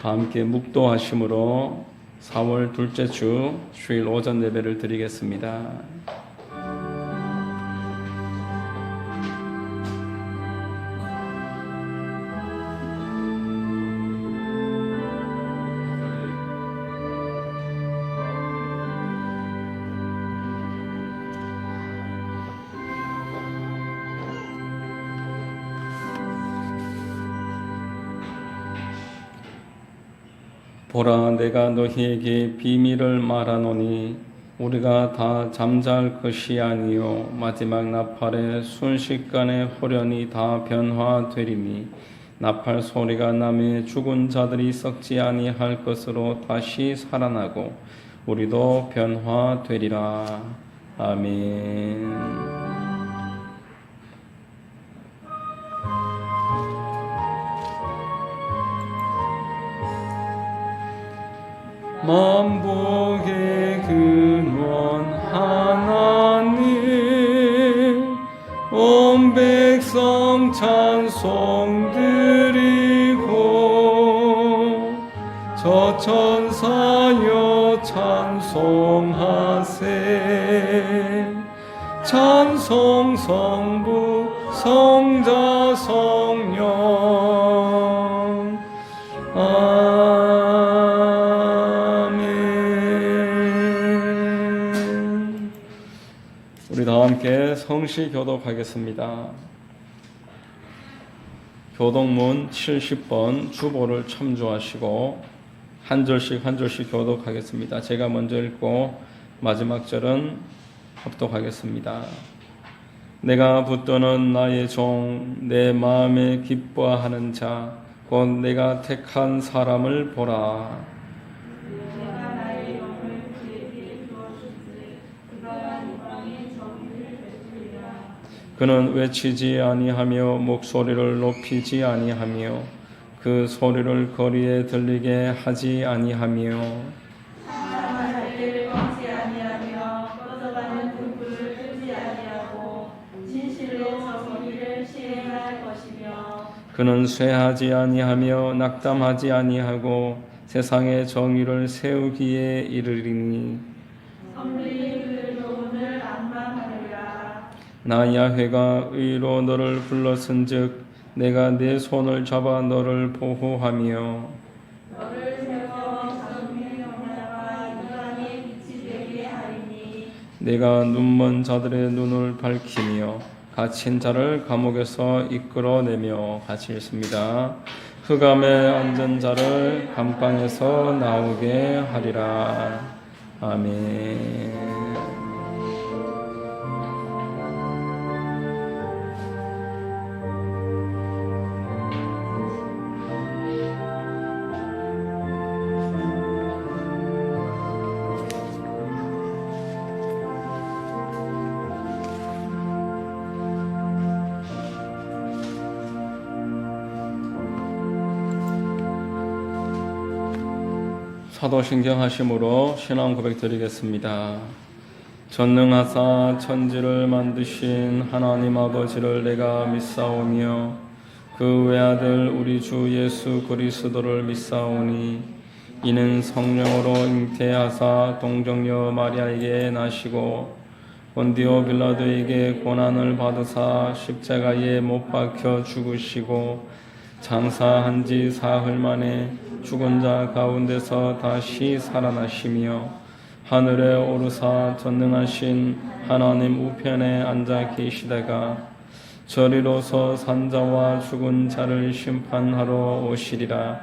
다 함께 묵도하심으로 4월 둘째 주 주일 오전 예배를 드리겠습니다. 보라, 내가 너희에게 비밀을 말하노니 우리가 다 잠잘 것이 아니요 마지막 나팔에 순식간에 호련히 다 변화되리니 나팔 소리가 나매 죽은 자들이 썩지 아니할 것으로 다시 살아나고 우리도 변화되리라. 아멘. 만복의 근원 하나님, 온 백성 찬송 드리고 저 천사여 찬송하세. 찬송 성부 성자 성령. 우리 다 함께 성시 교독하겠습니다. 교독문 70번 주보를 첨부하시고 한 절씩 교독하겠습니다. 제가 먼저 읽고 마지막 절은 합독하겠습니다. 내가 붙드는 나의 종, 내 마음에 기뻐하는 자, 곧 내가 택한 사람을 보라. 그는 외치지 아니하며 목소리를 높이지 아니하며 그 소리를 거리에 들리게 하지 아니하며 자기를 꺾지 아니하며 꺼져가는 등불을 끄지 아니하고 진실로 정의를 시행할 것이며 그는 쇠하지 아니하며 낙담하지 아니하고 세상의 정의를 세우기에 이르리니 나 야훼가 의로 너를 불렀은즉 내가 내 손을 잡아 너를 보호하며 너를 세워 자손의 영화와 이방의 빛이 되게 하리니 내가 눈먼 자들의 눈을 밝히며 갇힌 자를 감옥에서 이끌어내며 같이 읽습니다. 흑암에 앉은 자를 감방에서 나오게 하리라. 아멘. 사도신경 하심으로 신앙 고백 드리겠습니다. 전능하사 천지를 만드신 하나님 아버지를 내가 믿사오며 그 외아들 우리 주 예수 그리스도를 믿사오니 이는 성령으로 잉태하사 동정녀 마리아에게 나시고 본디오 빌라도에게 고난을 받으사 십자가에 못 박혀 죽으시고 장사한 지 사흘 만에 죽은 자 가운데서 다시 살아나시며 하늘에 오르사 전능하신 하나님 우편에 앉아 계시다가 저리로서 산자와 죽은 자를 심판하러 오시리라.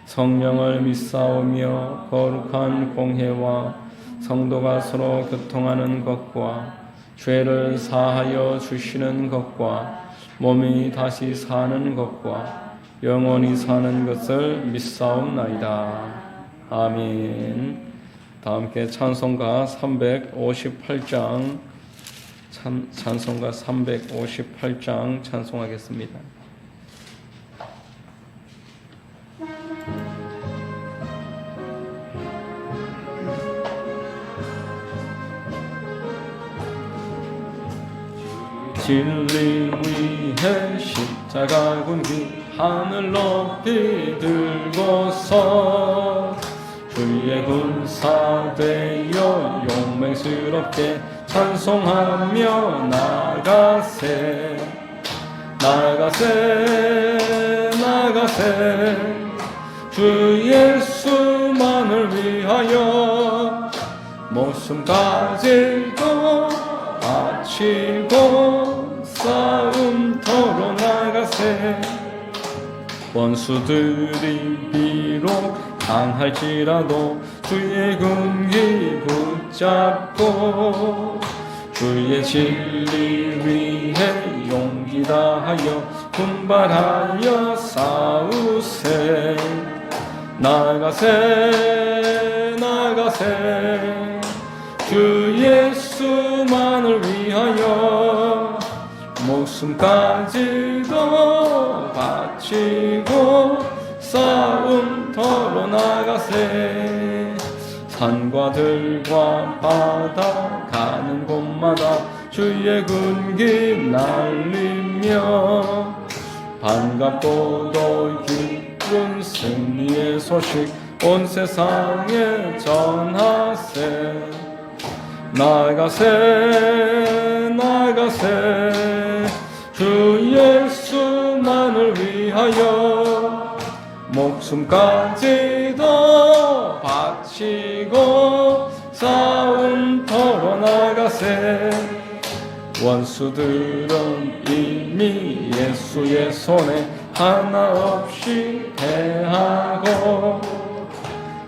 성령을 믿사오며 거룩한 공회와 성도가 서로 교통하는 것과 죄를 사하여 주시는 것과 몸이 다시 사는 것과 영원히 사는 것을 믿사옵나이다. 아멘. 다 함께 찬송가 358장 찬송가 358장 찬송하겠습니다. 진리 위해 십자가 굴기 하늘 높이 들고서 주의 군사 되어 용맹스럽게 찬송하며 나가세 나가세 나가세 주 예수만을 위하여 목숨까지도 바치고 싸움터로 나가세 원수들이 비록 강할지라도 주의 군기 붙잡고 주의 진리 위해 용기 다하여 분발하여 싸우세 나가세 나가세 주 예수만을 위하여 목숨까지도 바치고 싸움터로 나가세 산과 들과 바다 가는 곳마다 주의 군기 날리며 반갑고도 기쁜 승리의 소식 온 세상에 전하세 나가세 나가세 주 예수만을 위하여 목숨까지도 바치고 싸움터로 나가세 원수들은 이미 예수의 손에 하나 없이 패하고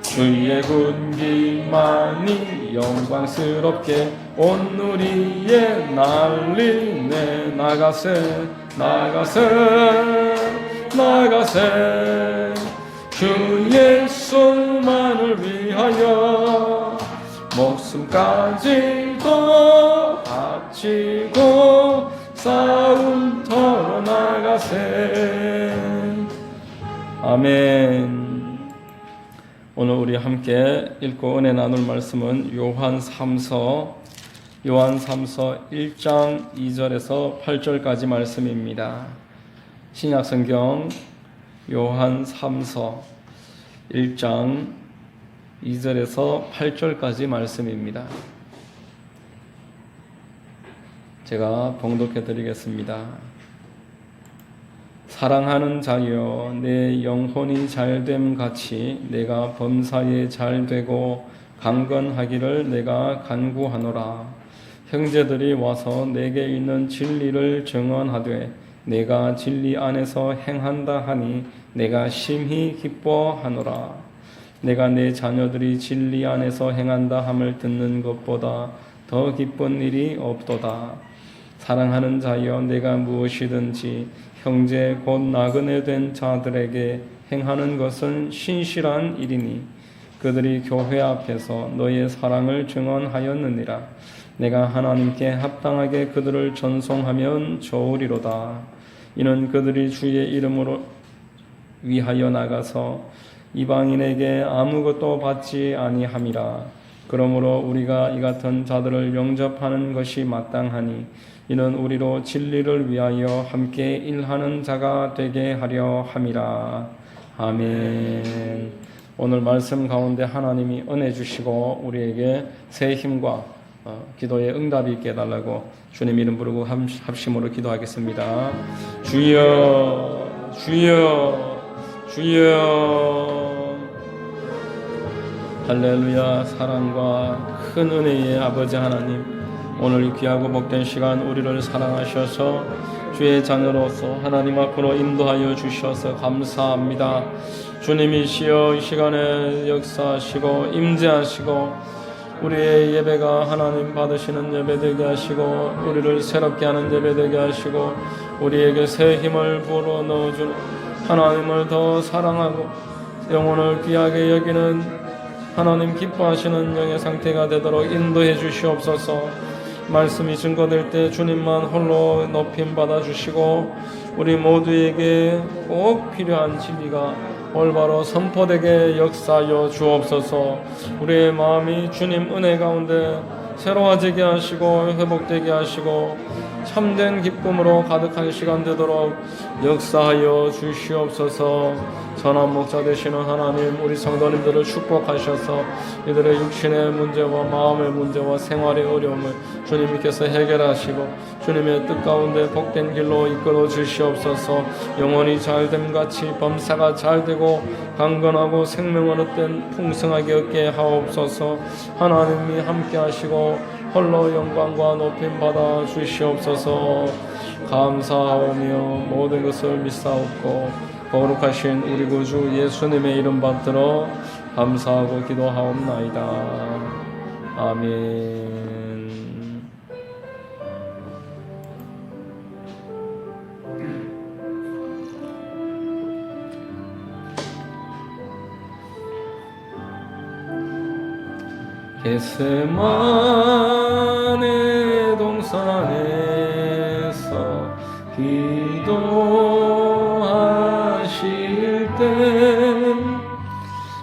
주의 군기만이 영광스럽게 온 누리에 날리네 나가세 나가세 나가세 주 예수만을 위하여 목숨까지도 바치고 싸움터로 나가세 아멘. 오늘 우리 함께 읽고 은혜 나눌 말씀은 요한 3서 1장 2절에서 8절까지 말씀입니다. 신약성경 요한 3서 1장 2절에서 8절까지 말씀입니다. 제가 봉독해 드리겠습니다. 사랑하는 자여 내 영혼이 잘됨 같이 내가 범사에 잘되고 강건하기를 내가 간구하노라. 형제들이 와서 내게 있는 진리를 증언하되 내가 진리 안에서 행한다 하니 내가 심히 기뻐하노라. 내가 내 자녀들이 진리 안에서 행한다 함을 듣는 것보다 더 기쁜 일이 없도다. 사랑하는 자여 내가 무엇이든지 형제 곧 나그네 된 자들에게 행하는 것은 신실한 일이니 그들이 교회 앞에서 너의 사랑을 증언하였느니라. 내가 하나님께 합당하게 그들을 전송하면 좋으리로다. 이는 그들이 주의 이름으로 위하여 나가서 이방인에게 아무것도 받지 아니함이라. 그러므로 우리가 이 같은 자들을 영접하는 것이 마땅하니 이는 우리로 진리를 위하여 함께 일하는 자가 되게 하려 함이라. 아멘. 오늘 말씀 가운데 하나님이 은혜 주시고 우리에게 새 힘과 기도의 응답이 있게 해달라고 주님 이름 부르고 합심으로 기도하겠습니다. 주여 주여 주여. 할렐루야. 사랑과 큰 은혜의 아버지 하나님, 오늘 이 귀하고 복된 시간 우리를 사랑하셔서 주의 자녀로서 하나님 앞으로 인도하여 주셔서 감사합니다. 주님이시여 이 시간에 역사하시고 임재하시고 우리의 예배가 하나님 받으시는 예배 되게 하시고 우리를 새롭게 하는 예배 되게 하시고 우리에게 새 힘을 불어넣어주는 하나님을 더 사랑하고 영혼을 귀하게 여기는 하나님 기뻐하시는 영의 상태가 되도록 인도해 주시옵소서. 말씀이 증거될 때 주님만 홀로 높임 받아주시고 우리 모두에게 꼭 필요한 진리가 올바로 선포되게 역사하여 주옵소서. 우리의 마음이 주님 은혜 가운데 새로워지게 하시고 회복되게 하시고 참된 기쁨으로 가득한 시간 되도록 역사하여 주시옵소서. 선한 목자 되시는 하나님, 우리 성도님들을 축복하셔서 이들의 육신의 문제와 마음의 문제와 생활의 어려움을 주님께서 해결하시고 주님의 뜻 가운데 복된 길로 이끌어 주시옵소서. 영혼이 잘됨같이 범사가 잘되고 강건하고 생명을 얻된 풍성하게 얻게 하옵소서. 하나님이 함께 하시고 홀로 영광과 높임 받아 주시옵소서. 감사하오며 모든 것을 믿사옵고 거룩하신 우리 구주 예수님의 이름 받들어 감사하고 기도하옵나이다. 아멘. 겟세마네 동산에서 기도하실 때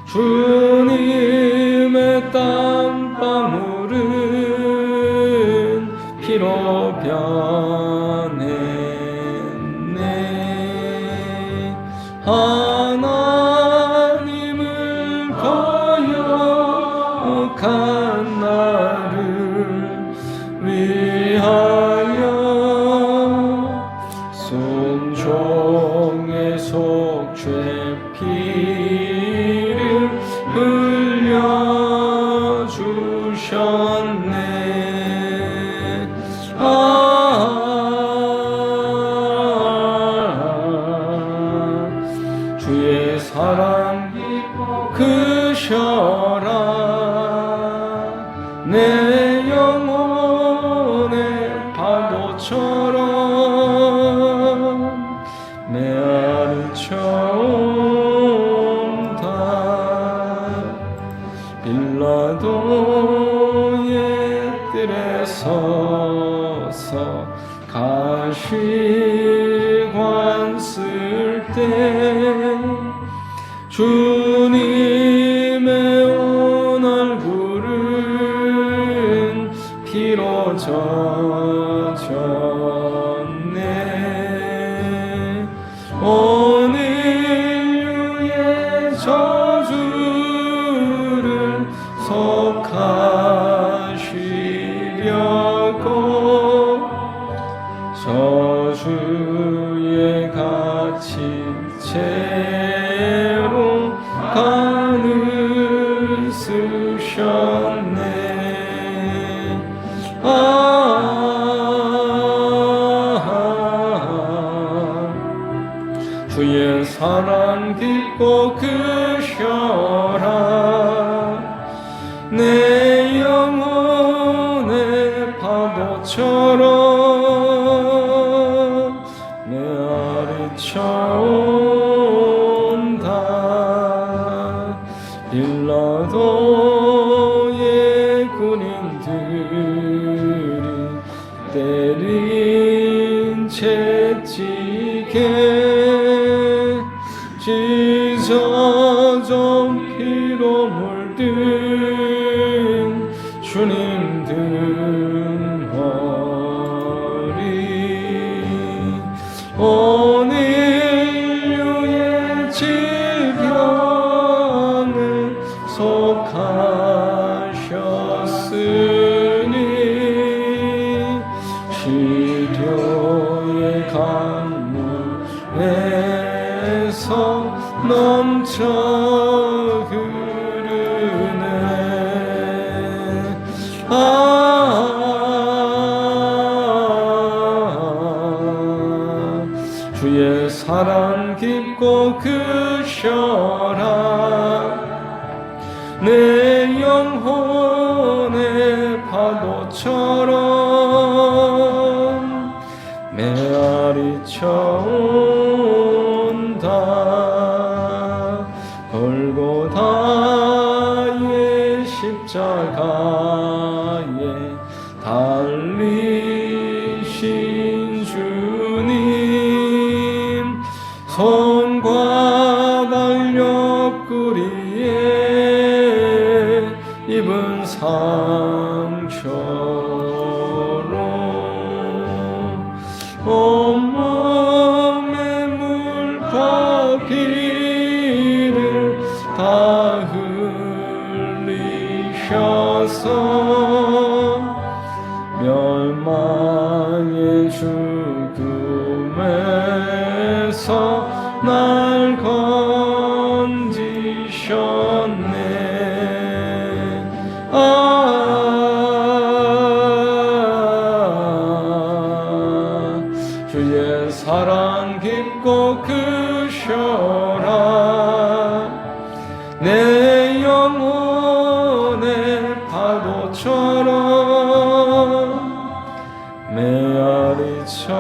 주님의 땀방울은 피로 변했네. 하나님을 거역한 나를 위하여 순종의 속죄 피를 흘려주셨네. 주의 사랑 크셔라. 내 영혼의 파도처럼 메아리쳐온다. 빌라도의 뜰에 서서 가시관 쓸 때 주님의 온 얼굴은 피로 젖었네. 온 인류의 저주를 속하시려고 저주의 갇힌 채로 간을 쓰셨네. 주의 사랑 깊고 크셔라. 내 영혼의 파도처럼 메아리쳐온다. 빌라도의 군인들이 때린 채찍에 찢어져 피로 물든 주님 등허리. 온 인류의 질병을 속하셨으니 치료의 강물에서 넘쳐 흐르네. 주의 사랑 깊고 크셔라. 내 영혼의 파도처럼 메아리쳐온다. 골고다의 십자가에 달리신 주님, 손과 발 옆구리에 입은 상처로 흘리셔서 멸망의 죽음에서 날 건지셨네. 주의 사랑 깊고 크셔라. 내 영혼의 파도처럼 메아리쳐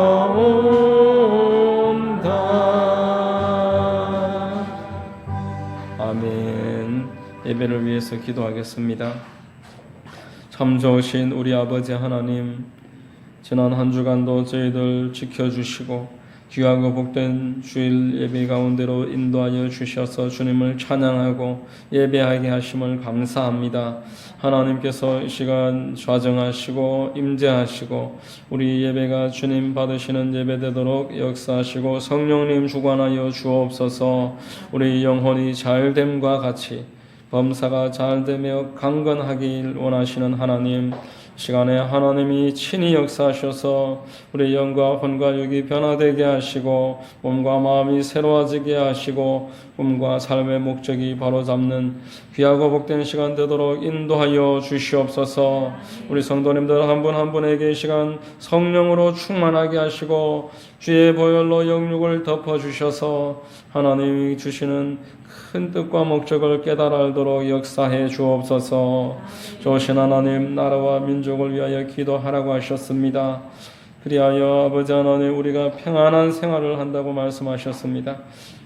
온다. 아멘. 예배를 위해서 기도하겠습니다. 참 좋으신 우리 아버지 하나님, 지난 한 주간도 저희들 지켜주시고 귀하고 복된 주일 예배 가운데로 인도하여 주셔서 주님을 찬양하고 예배하게 하심을 감사합니다. 하나님께서 이 시간 좌정하시고 임재하시고 우리 예배가 주님 받으시는 예배되도록 역사하시고 성령님 주관하여 주옵소서. 우리 영혼이 잘됨과 같이 범사가 잘되며 강건하길 원하시는 하나님, 시간에 하나님이 친히 역사하셔서 우리 영과魂과 육이 변화되게 하시고 몸과 마음이 새로워지게 하시고 꿈과 삶의 목적이 바로잡는 귀하고 복된 시간 되도록 인도하여 주시옵소서. 우리 성도님들 한 분 한 분에게 이 시간 성령으로 충만하게 하시고 주의 보혈로 영육을 덮어주셔서 하나님이 주시는 큰 뜻과 목적을 깨달아 알도록 역사해 주옵소서. 좋으신 하나님, 나라와 민족을 위하여 기도하라고 하셨습니다. 그리하여 아버지 하나님, 우리가 평안한 생활을 한다고 말씀하셨습니다.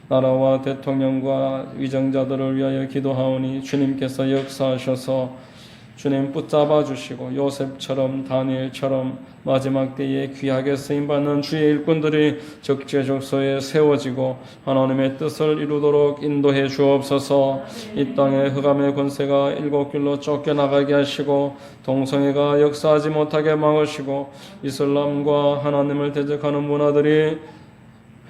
나라와 대통령과 위정자들을 위하여 기도하오니 주님께서 역사하셔서 주님 붙잡아 주시고 요셉처럼 다니엘처럼 마지막 때에 귀하게 쓰임받는 주의 일꾼들이 적재적소에 세워지고 하나님의 뜻을 이루도록 인도해 주옵소서. 이 땅의 흑암의 권세가 일곱 길로 쫓겨나가게 하시고 동성애가 역사하지 못하게 막으시고 이슬람과 하나님을 대적하는 문화들이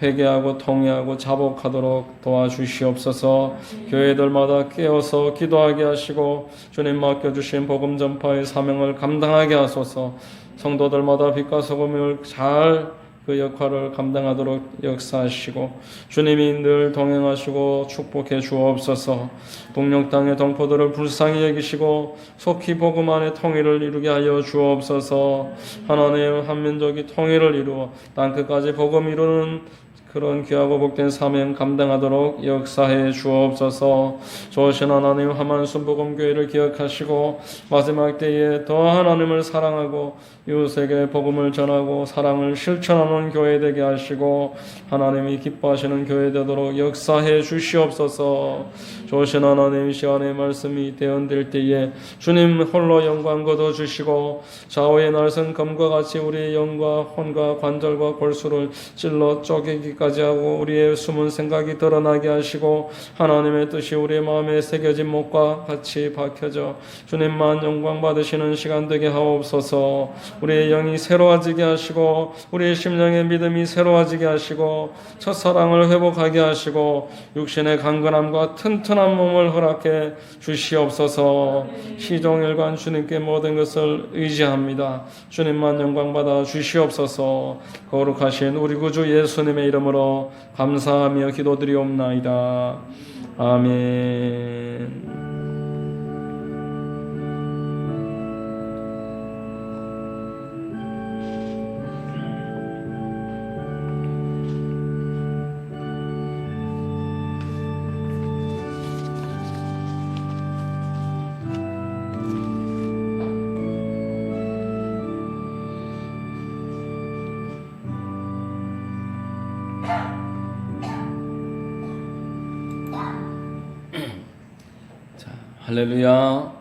회개하고 통회하고 자복하도록 도와주시옵소서. 교회들마다 깨어서 기도하게 하시고 주님 맡겨주신 복음 전파의 사명을 감당하게 하소서. 성도들마다 빛과 소금을 잘 그 역할을 감당하도록 역사하시고 주님이 늘 동행하시고 축복해 주옵소서. 북녘 땅의 동포들을 불쌍히 여기시고 속히 복음 안에 통일을 이루게 하여 주옵소서. 하나님, 한민족이 통일을 이루어 땅끝까지 복음 이루는 그런 귀하고 복된 사명 감당하도록 역사해 주옵소서. 좋으신 하나님, 하만 순복음교회를 기억하시고 마지막 때에 더 하나님을 사랑하고 이웃에게 복음을 전하고 사랑을 실천하는 교회 되게 하시고 하나님이 기뻐하시는 교회 되도록 역사해 주시옵소서. 좋으신 하나님, 시간의 말씀이 대언될 때에 주님 홀로 영광 거둬주시고 좌우의 날선 검과 같이 우리의 영과 혼과 관절과 골수를 찔러 쪼개기까지 하고 우리의 숨은 생각이 드러나게 하시고 하나님의 뜻이 우리의 마음에 새겨진 못과 같이 박혀져 주님만 영광 받으시는 시간 되게 하옵소서. 우리의 영이 새로워지게 하시고 우리의 심령의 믿음이 새로워지게 하시고 첫사랑을 회복하게 하시고 육신의 강건함과 튼튼한 몸을 허락해 주시옵소서. 시종일관 주님께 모든 것을 의지합니다. 주님만 영광 받아 주시옵소서. 거룩하신 우리 구주 예수님의 이름으로 감사하며 기도드리옵나이다. 아멘. 할렐루야,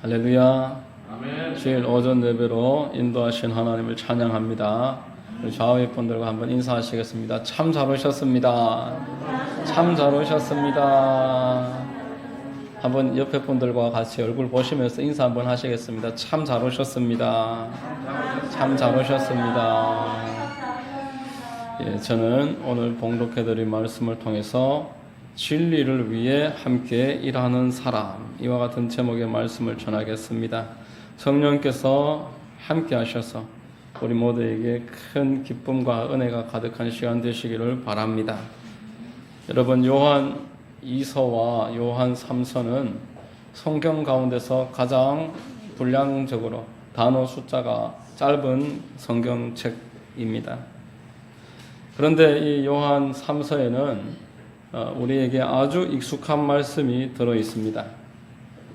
할렐루야. 아멘. 주일 오전 예배로 인도하신 하나님을 찬양합니다. 우리 좌우의 분들과 한번 인사하시겠습니다. 참 잘 오셨습니다. 참 잘 오셨습니다. 한번 옆에 분들과 같이 얼굴 보시면서 인사 한번 하시겠습니다. 참 잘 오셨습니다. 참 잘 오셨습니다. 예, 저는 오늘 봉독해드린 말씀을 통해서 진리를 위해 함께 일하는 사람, 이와 같은 제목의 말씀을 전하겠습니다. 성령께서 함께 하셔서 우리 모두에게 큰 기쁨과 은혜가 가득한 시간 되시기를 바랍니다. 여러분, 요한 2서와 요한 3서는 성경 가운데서 가장 분량적으로 단어 숫자가 짧은 성경책입니다. 그런데 이 요한 3서에는 우리에게 아주 익숙한 말씀이 들어 있습니다.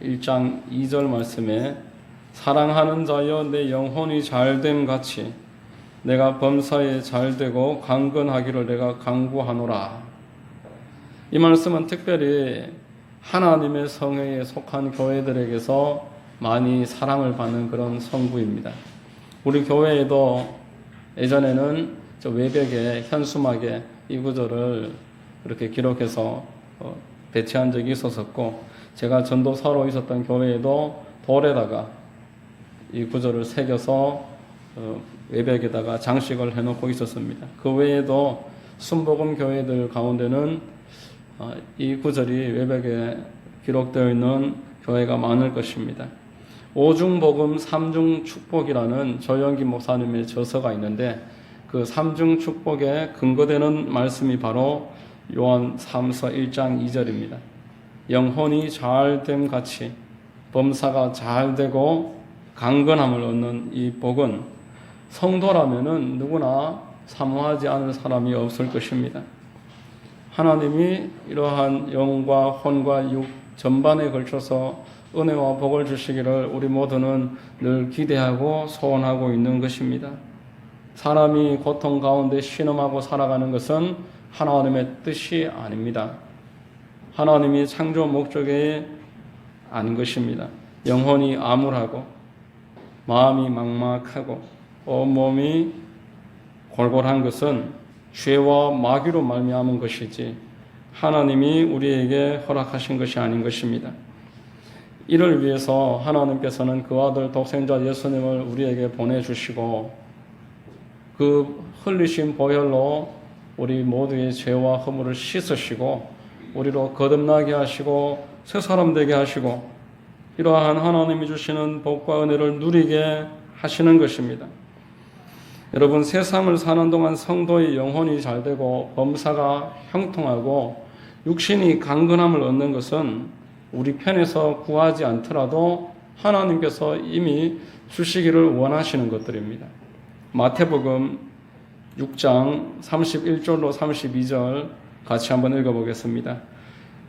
1장 2절 말씀에 사랑하는 자여 내 영혼이 잘됨 같이 내가 범사에 잘되고 강건하기를 내가 간구하노라. 이 말씀은 특별히 하나님의 성회에 속한 교회들에게서 많이 사랑을 받는 그런 성구입니다. 우리 교회에도 예전에는 저 외벽에 현수막에 이 구절을 이렇게 기록해서 배치한 적이 있었고, 제가 전도사로 있었던 교회에도 돌에다가 이 구절을 새겨서 외벽에다가 장식을 해놓고 있었습니다. 그 외에도 순복음 교회들 가운데는 이 구절이 외벽에 기록되어 있는 교회가 많을 것입니다. 오중복음 삼중축복이라는 조영기 목사님의 저서가 있는데, 그 삼중축복에 근거되는 말씀이 바로 요한 3서 1장 2절입니다. 영혼이 잘됨 같이 범사가 잘되고 강건함을 얻는 이 복은 성도라면은 누구나 사모하지 않을 사람이 없을 것입니다. 하나님이 이러한 영과 혼과 육 전반에 걸쳐서 은혜와 복을 주시기를 우리 모두는 늘 기대하고 소원하고 있는 것입니다. 사람이 고통 가운데 신음하고 살아가는 것은 하나님의 뜻이 아닙니다. 하나님이 창조 목적이 아닌 것입니다. 영혼이 암울하고 마음이 막막하고 온몸이 골골한 것은 죄와 마귀로 말미암은 것이지 하나님이 우리에게 허락하신 것이 아닌 것입니다. 이를 위해서 하나님께서는 그 아들 독생자 예수님을 우리에게 보내주시고 그 흘리신 보혈로 우리 모두의 죄와 허물을 씻으시고 우리로 거듭나게 하시고 새 사람 되게 하시고 이러한 하나님이 주시는 복과 은혜를 누리게 하시는 것입니다. 여러분, 세상을 사는 동안 성도의 영혼이 잘되고 범사가 형통하고 육신이 강건함을 얻는 것은 우리 편에서 구하지 않더라도 하나님께서 이미 주시기를 원하시는 것들입니다. 마태복음 6장 31절로 32절 같이 한번 읽어보겠습니다.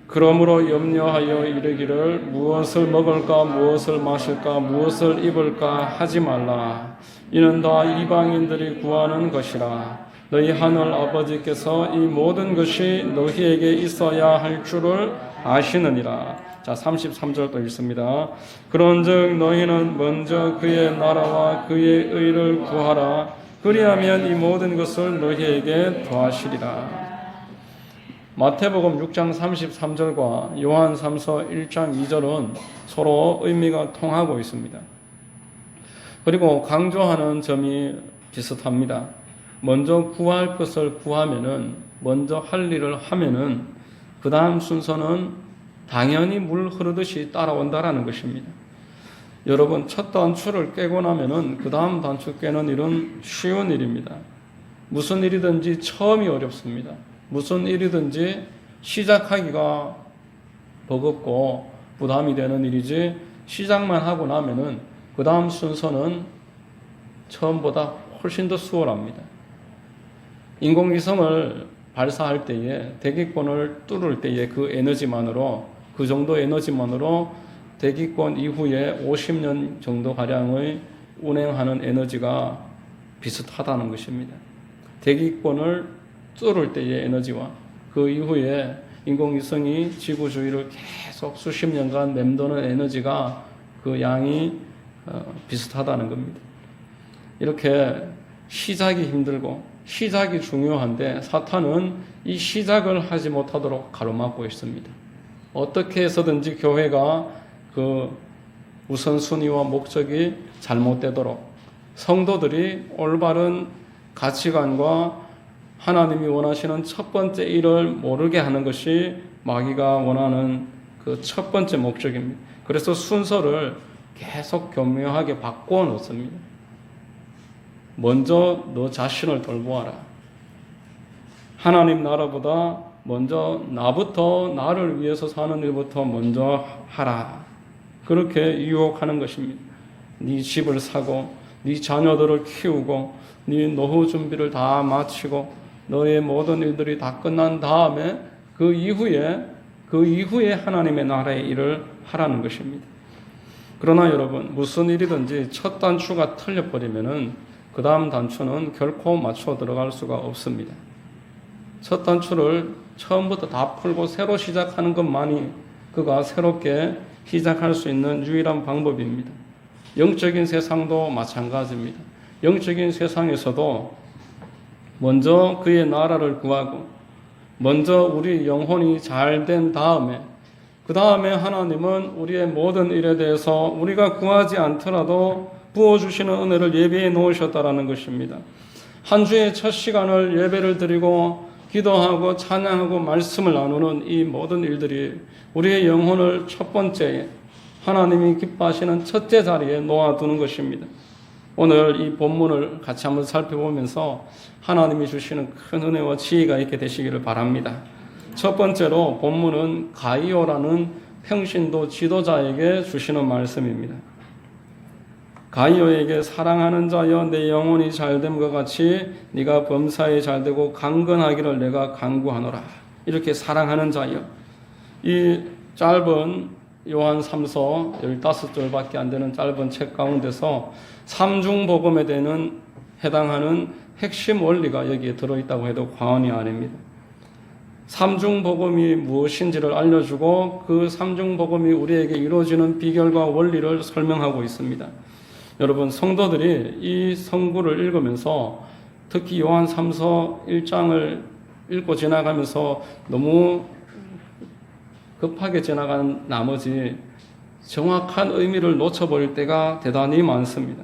그러므로 염려하여 이르기를 무엇을 먹을까 무엇을 마실까 무엇을 입을까 하지 말라. 이는 다 이방인들이 구하는 것이라. 너희 하늘 아버지께서 이 모든 것이 너희에게 있어야 할 줄을 아시느니라. 자, 33절도 읽습니다. 그런즉 너희는 먼저 그의 나라와 그의 의를 구하라. 그리하면 이 모든 것을 너희에게 더하시리라. 마태복음 6장 33절과 요한 3서 1장 2절은 서로 의미가 통하고 있습니다. 그리고 강조하는 점이 비슷합니다. 먼저 구할 것을 구하면은, 먼저 할 일을 하면은 그 다음 순서는 당연히 물 흐르듯이 따라온다라는 것입니다. 여러분, 첫 단추를 깨고 나면은 그 다음 단추 깨는 일은 쉬운 일입니다. 무슨 일이든지 처음이 어렵습니다. 무슨 일이든지 시작하기가 버겁고 부담이 되는 일이지 시작만 하고 나면은 그 다음 순서는 처음보다 훨씬 더 수월합니다. 인공위성을 발사할 때에 대기권을 뚫을 때에 그 에너지만으로, 그 정도 에너지만으로 대기권 이후에 50년 정도 가량의 운행하는 에너지가 비슷하다는 것입니다. 대기권을 뚫을 때의 에너지와 그 이후에 인공위성이 지구 주위를 계속 수십 년간 맴도는 에너지가 그 양이 비슷하다는 겁니다. 이렇게 시작이 힘들고 시작이 중요한데 사탄은 이 시작을 하지 못하도록 가로막고 있습니다. 어떻게 해서든지 교회가 그 우선순위와 목적이 잘못되도록 성도들이 올바른 가치관과 하나님이 원하시는 첫 번째 일을 모르게 하는 것이 마귀가 원하는 그 첫 번째 목적입니다. 그래서 순서를 계속 교묘하게 바꾸어 놓습니다. 먼저 너 자신을 돌보아라. 하나님 나라보다 먼저 나부터, 나를 위해서 사는 일부터 먼저 하라. 그렇게 유혹하는 것입니다. 네 집을 사고 네 자녀들을 키우고 네 노후 준비를 다 마치고 너의 모든 일들이 다 끝난 다음에 그 이후에 하나님의 나라의 일을 하라는 것입니다. 그러나 여러분, 무슨 일이든지 첫 단추가 틀려버리면은 그 다음 단추는 결코 맞춰 들어갈 수가 없습니다. 첫 단추를 처음부터 다 풀고 새로 시작하는 것만이 그가 새롭게 시작할 수 있는 유일한 방법입니다. 영적인 세상도 마찬가지입니다. 영적인 세상에서도 먼저 그의 나라를 구하고 먼저 우리 영혼이 잘 된 다음에 그 다음에 하나님은 우리의 모든 일에 대해서 우리가 구하지 않더라도 부어주시는 은혜를 예비해 놓으셨다라는 것입니다. 한 주의 첫 시간을 예배를 드리고 기도하고 찬양하고 말씀을 나누는 이 모든 일들이 우리의 영혼을 첫 번째 하나님이 기뻐하시는 첫째 자리에 놓아두는 것입니다. 오늘 이 본문을 같이 한번 살펴보면서 하나님이 주시는 큰 은혜와 지혜가 있게 되시기를 바랍니다. 첫 번째로 본문은 가이오라는 평신도 지도자에게 주시는 말씀입니다. 가이오에게 사랑하는 자여 내 영혼이 잘됨과 같이 네가 범사에 잘되고 강건하기를 내가 간구하노라. 이렇게 사랑하는 자여. 이 짧은 요한 3서 15절밖에 안 되는 짧은 책 가운데서 삼중복음에 해당하는 핵심 원리가 여기에 들어있다고 해도 과언이 아닙니다. 삼중복음이 무엇인지를 알려주고 그 삼중복음이 우리에게 이루어지는 비결과 원리를 설명하고 있습니다. 여러분, 성도들이 이 성구를 읽으면서 특히 요한 3서 1장을 읽고 지나가면서 너무 급하게 지나간 나머지 정확한 의미를 놓쳐버릴 때가 대단히 많습니다.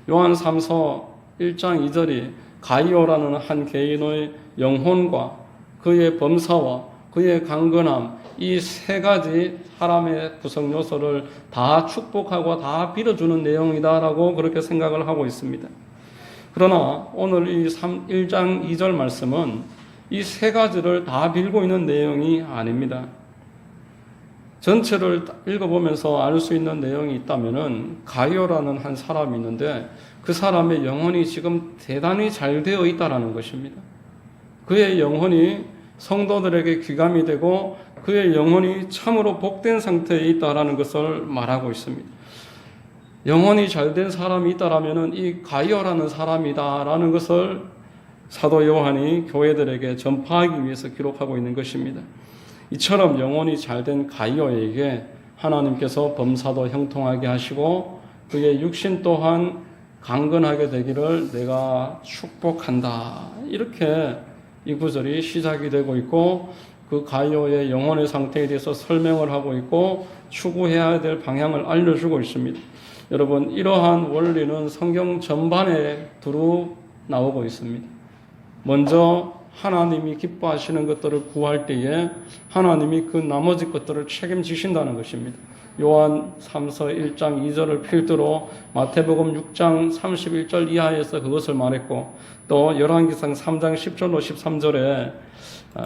요한 3서 1장 2절이 가이오라는 한 개인의 영혼과 그의 범사와 그의 강건함, 이 세 가지 사람의 구성 요소를 다 축복하고 다 빌어주는 내용이다라고 그렇게 생각을 하고 있습니다. 그러나 오늘 이 1장 2절 말씀은 이 세 가지를 다 빌고 있는 내용이 아닙니다. 전체를 읽어보면서 알 수 있는 내용이 있다면은 가이오라는 한 사람이 있는데 그 사람의 영혼이 지금 대단히 잘 되어 있다라는 것입니다. 그의 영혼이 성도들에게 귀감이 되고 그의 영혼이 참으로 복된 상태에 있다라는 것을 말하고 있습니다. 영혼이 잘된 사람이 있다라면은 이 가이오라는 사람이다라는 것을 사도 요한이 교회들에게 전파하기 위해서 기록하고 있는 것입니다. 이처럼 영혼이 잘된 가이오에게 하나님께서 범사도 형통하게 하시고 그의 육신 또한 강건하게 되기를 내가 축복한다. 이렇게 이 구절이 시작이 되고 있고 그 가이오의 영혼의 상태에 대해서 설명을 하고 있고 추구해야 될 방향을 알려주고 있습니다. 여러분, 이러한 원리는 성경 전반에 두루 나오고 있습니다. 먼저 하나님이 기뻐하시는 것들을 구할 때에 하나님이 그 나머지 것들을 책임지신다는 것입니다. 요한 3서 1장 2절을 필두로 마태복음 6장 31절 이하에서 그것을 말했고 또 열왕기상 3장 10절로 13절에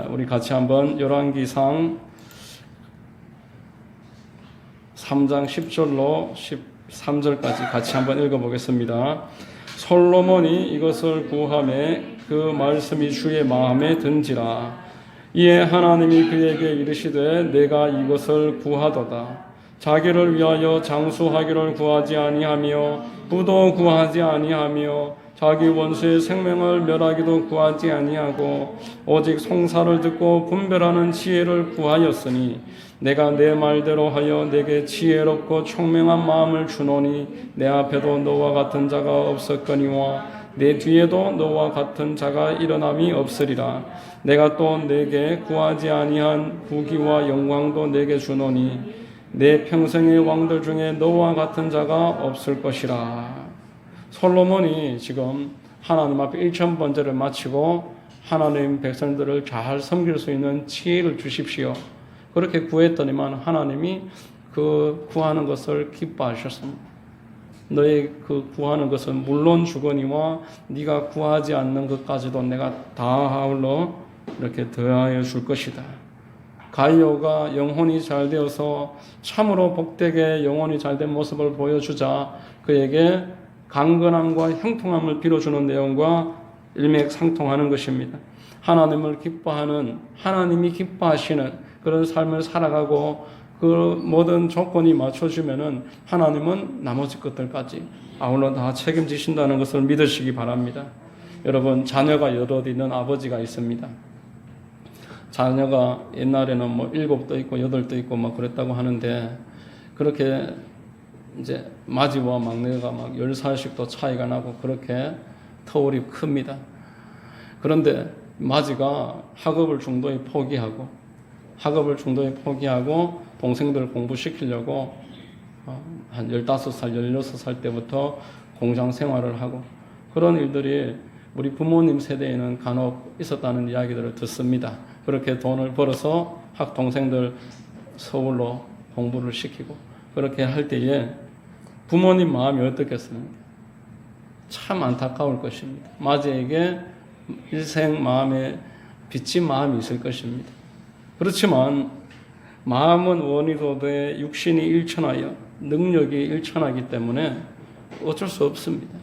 우리 같이 한번 열왕기상 3장 10절로 13절까지 같이 한번 읽어보겠습니다. 솔로몬이 이것을 구하매 그 말씀이 주의 마음에 든지라. 이에 하나님이 그에게 이르시되 내가 이것을 구하도다. 자기를 위하여 장수하기를 구하지 아니하며 부도 구하지 아니하며 자기 원수의 생명을 멸하기도 구하지 아니하고 오직 송사를 듣고 분별하는 지혜를 구하였으니 내가 내 말대로 하여 내게 지혜롭고 총명한 마음을 주노니 내 앞에도 너와 같은 자가 없었거니와 내 뒤에도 너와 같은 자가 일어남이 없으리라. 내가 또 내게 구하지 아니한 부귀와 영광도 내게 주노니 내 평생의 왕들 중에 너와 같은 자가 없을 것이라. 솔로몬이 지금 하나님 앞에 1000번제를 마치고 하나님 백성들을 잘 섬길 수 있는 지혜를 주십시오. 그렇게 구했더니만 하나님이 그 구하는 것을 기뻐하셨습니다. 너의 그 구하는 것은 물론 주거니와 네가 구하지 않는 것까지도 내가 다 아울러 이렇게 더하여 줄 것이다. 가이오가 영혼이 잘 되어서 참으로 복되게 영혼이 잘된 모습을 보여주자 그에게 강건함과 형통함을 빌어주는 내용과 일맥상통하는 것입니다. 하나님을 기뻐하는, 하나님이 기뻐하시는 그런 삶을 살아가고 그 모든 조건이 맞춰주면은 하나님은 나머지 것들까지 아울러 다 책임지신다는 것을 믿으시기 바랍니다. 여러분, 자녀가 여럿 있는 아버지가 있습니다. 자녀가 옛날에는 뭐 7도 있고 8도 있고 막 그랬다고 하는데 그렇게 이제 마지와 막내가 막 10살씩도 차이가 나고 그렇게 터울이 큽니다. 그런데 마지가 학업을 중도에 포기하고 동생들 공부시키려고 한 15살, 16살 때부터 공장 생활을 하고 그런 일들이 우리 부모님 세대에는 간혹 있었다는 이야기들을 듣습니다. 그렇게 돈을 벌어서 동생들 서울로 공부를 시키고 그렇게 할 때에 부모님 마음이 어떻겠습니까? 참 안타까울 것입니다. 마지에게 일생 마음에 빚진 마음이 있을 것입니다. 그렇지만 마음은 원이로되 육신이 일천하여 능력이 일천하기 때문에 어쩔 수 없습니다.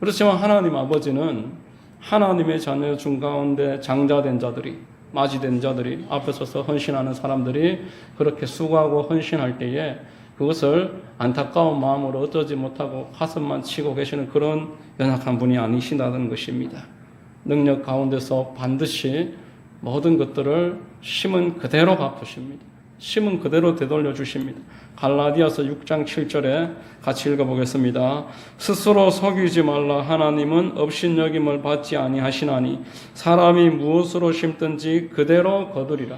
그렇지만 하나님 아버지는 하나님의 자녀 중 가운데 장자된 자들이, 맞이된 자들이, 앞에 서서 헌신하는 사람들이 그렇게 수고하고 헌신할 때에 그것을 안타까운 마음으로 어쩌지 못하고 가슴만 치고 계시는 그런 연약한 분이 아니시다는 것입니다. 능력 가운데서 반드시 모든 것들을 심은 그대로 갚으십니다. 심은 그대로 되돌려 주십니다. 갈라디아서 6장 7절에 같이 읽어보겠습니다. 스스로 속이지 말라. 하나님은 업신여김을 받지 아니하시나니 사람이 무엇으로 심든지 그대로 거두리라.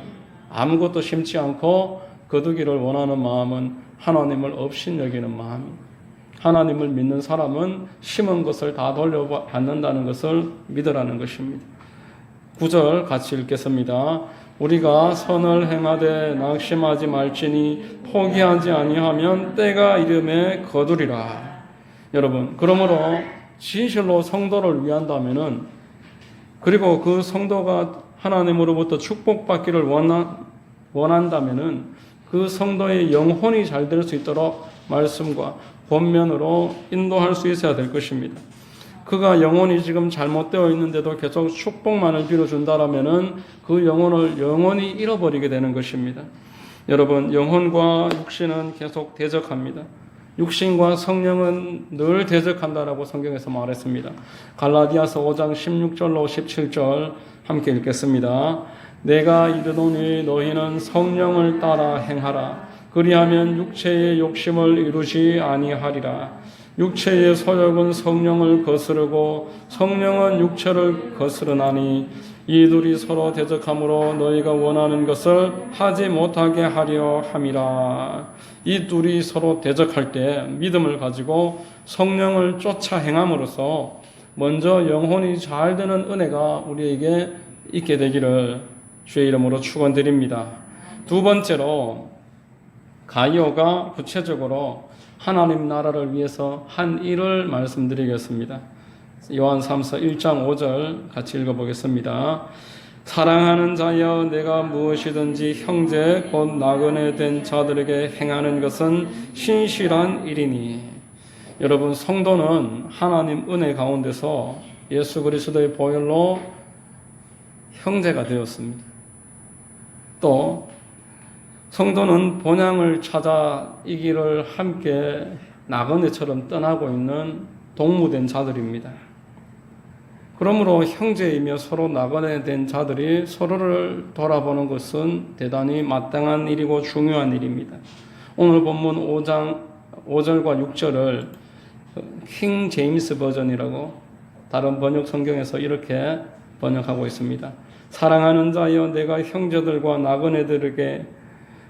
아무것도 심지 않고 거두기를 원하는 마음은 하나님을 업신여기는 마음입니다. 하나님을 믿는 사람은 심은 것을 다 돌려받는다는 것을 믿으라는 것입니다. 9절 같이 읽겠습니다. 우리가 선을 행하되 낙심하지 말지니 포기하지 아니하면 때가 이름에 거두리라. 여러분, 그러므로 진실로 성도를 위한다면은 그리고 그 성도가 하나님으로부터 축복받기를 원한다면은 그 성도의 영혼이 잘 될 수 있도록 말씀과 권면으로 인도할 수 있어야 될 것입니다. 그가 영혼이 지금 잘못되어 있는데도 계속 축복만을 빌어준다라면은 그 영혼을 영원히 잃어버리게 되는 것입니다. 여러분, 영혼과 육신은 계속 대적합니다. 육신과 성령은 늘 대적한다라고 성경에서 말했습니다. 갈라디아서 5장 16절로 17절 함께 읽겠습니다. 내가 이르노니 너희는 성령을 따라 행하라. 그리하면 육체의 욕심을 이루지 아니하리라. 육체의 소욕은 성령을 거스르고 성령은 육체를 거스르나니 이 둘이 서로 대적함으로 너희가 원하는 것을 하지 못하게 하려 함이라. 이 둘이 서로 대적할 때 믿음을 가지고 성령을 쫓아 행함으로써 먼저 영혼이 잘 되는 은혜가 우리에게 있게 되기를 주의 이름으로 축원드립니다. 두 번째로 가이오가 구체적으로 하나님 나라를 위해서 한 일을 말씀드리겠습니다. 요한 3서 1장 5절 같이 읽어보겠습니다. 사랑하는 자여 내가 무엇이든지 형제 곧 나그네 된 자들에게 행하는 것은 신실한 일이니. 여러분, 성도는 하나님 은혜 가운데서 예수 그리스도의 보혈로 형제가 되었습니다. 또 성도는 본향을 찾아 이 길을 함께 나그네처럼 떠나고 있는 동무된 자들입니다. 그러므로 형제이며 서로 나그네 된 자들이 서로를 돌아보는 것은 대단히 마땅한 일이고 중요한 일입니다. 오늘 본문 5장 5절과 6절을 킹 제임스 버전이라고 다른 번역 성경에서 이렇게 번역하고 있습니다. 사랑하는 자여 내가 형제들과 나그네들에게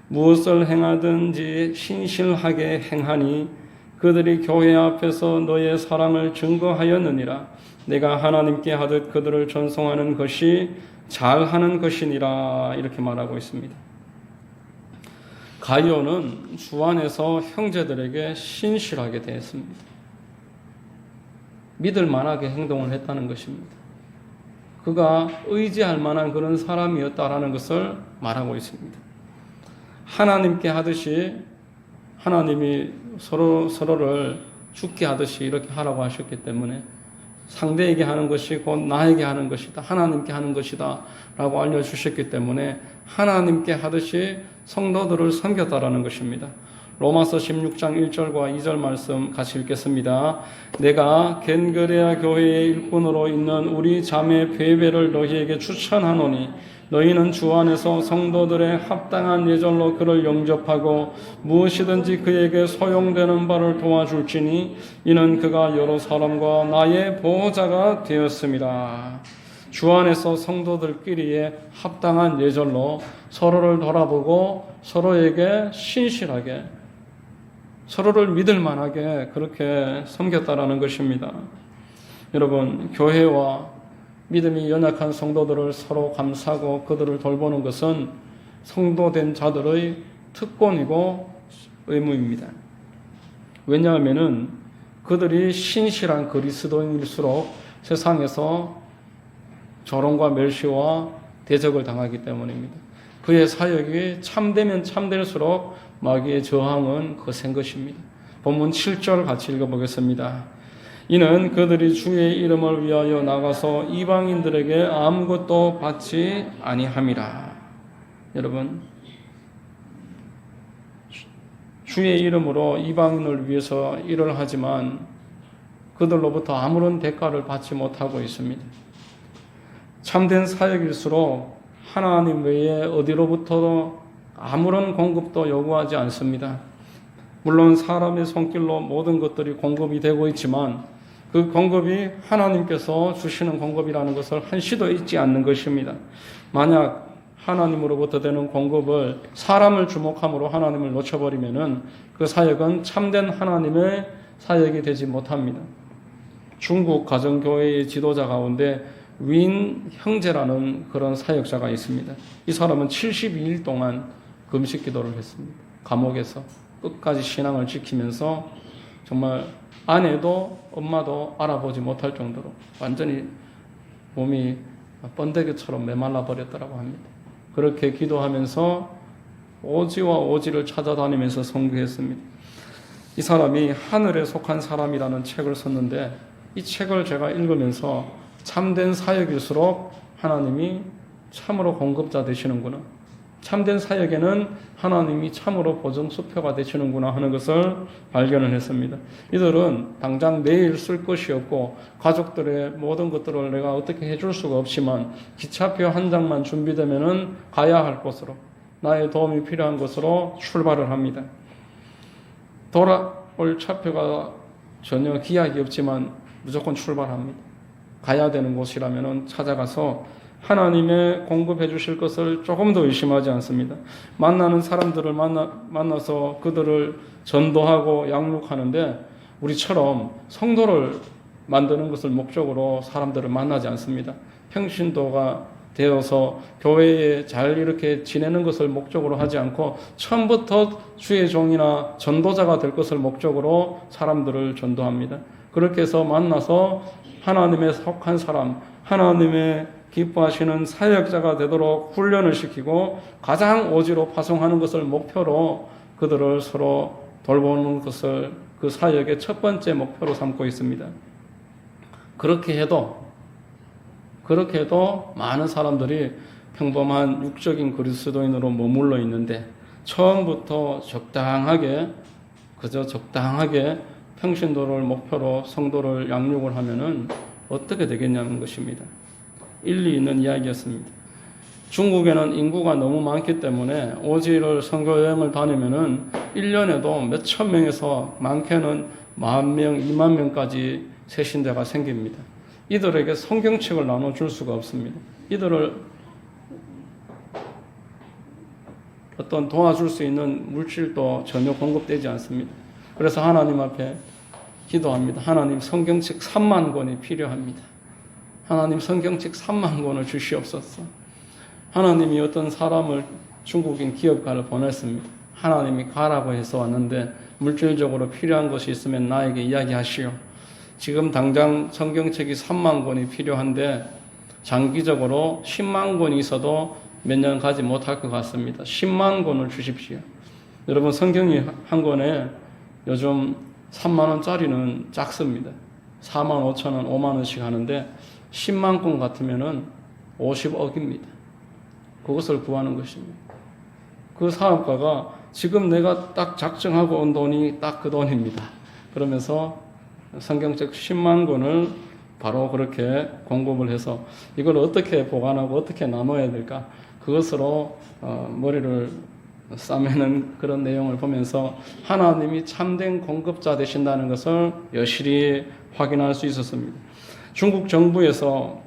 무엇을 행하든지 신실하게 행하니 그들이 교회 앞에서 너의 사랑을 증거하였느니라. 내가 하나님께 하듯 그들을 전송하는 것이 잘하는 것이니라. 이렇게 말하고 있습니다. 가룟은 주 안에서 형제들에게 신실하게 대했습니다. 믿을 만하게 행동을 했다는 것입니다. 그가 의지할 만한 그런 사람이었다라는 것을 말하고 있습니다. 하나님께 하듯이 하나님이 서로를 죽게 하듯이 이렇게 하라고 하셨기 때문에 상대에게 하는 것이 곧 나에게 하는 것이다. 하나님께 하는 것이다. 라고 알려주셨기 때문에 하나님께 하듯이 성도들을 섬겼다라는 것입니다. 로마서 16장 1절과 2절 말씀 같이 읽겠습니다. 내가 겐그레아 교회의 일꾼으로 있는 우리 자매 베베를 너희에게 추천하노니 너희는 주 안에서 성도들의 합당한 예절로 그를 영접하고 무엇이든지 그에게 소용되는 바를 도와줄지니 이는 그가 여러 사람과 나의 보호자가 되었습니다. 주 안에서 성도들끼리의 합당한 예절로 서로를 돌아보고 서로에게 신실하게 서로를 믿을 만하게 그렇게 섬겼다라는 것입니다. 여러분, 교회와 믿음이 연약한 성도들을 서로 감싸고 그들을 돌보는 것은 성도된 자들의 특권이고 의무입니다. 왜냐하면 그들이 신실한 그리스도인일수록 세상에서 조롱과 멸시와 대적을 당하기 때문입니다. 그의 사역이 참되면 참될수록 마귀의 저항은 거센 것입니다. 본문 7절 같이 읽어보겠습니다. 이는 그들이 주의 이름을 위하여 나가서 이방인들에게 아무것도 받지 아니함이라. 여러분, 주의 이름으로 이방인을 위해서 일을 하지만 그들로부터 아무런 대가를 받지 못하고 있습니다. 참된 사역일수록 하나님 외에 어디로부터도 아무런 공급도 요구하지 않습니다. 물론 사람의 손길로 모든 것들이 공급이 되고 있지만 그 공급이 하나님께서 주시는 공급이라는 것을 한시도 잊지 않는 것입니다. 만약 하나님으로부터 되는 공급을 사람을 주목함으로 하나님을 놓쳐버리면은 그 사역은 참된 하나님의 사역이 되지 못합니다. 중국 가정교회의 지도자 가운데 윈 형제라는 그런 사역자가 있습니다. 이 사람은 72일 동안 금식 기도를 했습니다. 감옥에서 끝까지 신앙을 지키면서 정말 아내도 엄마도 알아보지 못할 정도로 완전히 몸이 번데기처럼 메말라 버렸다고 합니다. 그렇게 기도하면서 오지와 오지를 찾아다니면서 선교했습니다. 이 사람이 하늘에 속한 사람이라는 책을 썼는데 이 책을 제가 읽으면서 참된 사역일수록 하나님이 참으로 공급자 되시는구나. 참된 사역에는 하나님이 참으로 보증수표가 되시는구나 하는 것을 발견을 했습니다. 이들은 당장 내일 쓸 것이 없고 가족들의 모든 것들을 내가 어떻게 해줄 수가 없지만 기차표 한 장만 준비되면은 가야 할 곳으로 나의 도움이 필요한 곳으로 출발을 합니다. 돌아올 차표가 전혀 기약이 없지만 무조건 출발합니다. 가야 되는 곳이라면은 찾아가서 하나님의 공급해 주실 것을 조금도 의심하지 않습니다. 만나는 사람들을 만나서 그들을 전도하고 양육하는데 우리처럼 성도를 만드는 것을 목적으로 사람들을 만나지 않습니다. 평신도가 되어서 교회에 잘 이렇게 지내는 것을 목적으로 하지 않고 처음부터 주의 종이나 전도자가 될 것을 목적으로 사람들을 전도합니다. 그렇게 해서 만나서 하나님의 속한 사람, 하나님의 기뻐하시는 사역자가 되도록 훈련을 시키고 가장 오지로 파송하는 것을 목표로 그들을 서로 돌보는 것을 그 사역의 첫 번째 목표로 삼고 있습니다. 그렇게 해도 많은 사람들이 평범한 육적인 그리스도인으로 머물러 있는데 처음부터 그저 적당하게 평신도를 목표로 성도를 양육을 하면은 어떻게 되겠냐는 것입니다. 일리 있는 이야기였습니다. 중국에는 인구가 너무 많기 때문에 오지를 선교 여행을 다니면은 1년에도 몇천 명에서 많게는 10,000명, 20,000명까지 세신대가 생깁니다. 이들에게 성경책을 나눠줄 수가 없습니다. 이들을 어떤 도와줄 수 있는 물질도 전혀 공급되지 않습니다. 그래서 하나님 앞에 기도합니다. 하나님, 성경책 3만 권이 필요합니다. 하나님, 성경책 3만 권을 주시옵소서. 하나님이 어떤 사람을 중국인 기업가를 보냈습니다. 하나님이 가라고 해서 왔는데 물질적으로 필요한 것이 있으면 나에게 이야기하시오. 지금 당장 성경책이 3만 권이 필요한데 장기적으로 10만 권이 있어도 몇 년 가지 못할 것 같습니다. 10만 권을 주십시오. 여러분, 성경이 한 권에 요즘 3만 원짜리는 작습니다. 4만 5천 원, 5만 원씩 하는데 10만 권 같으면은 50억입니다. 그것을 구하는 것입니다. 그 사업가가 지금 내가 딱 작정하고 온 돈이 딱 그 돈입니다. 그러면서 성경책 10만 권을 바로 그렇게 공급을 해서 이걸 어떻게 보관하고 어떻게 나눠야 될까? 그것으로 머리를 싸매는 그런 내용을 보면서 하나님이 참된 공급자 되신다는 것을 여실히 확인할 수 있었습니다. 중국 정부에서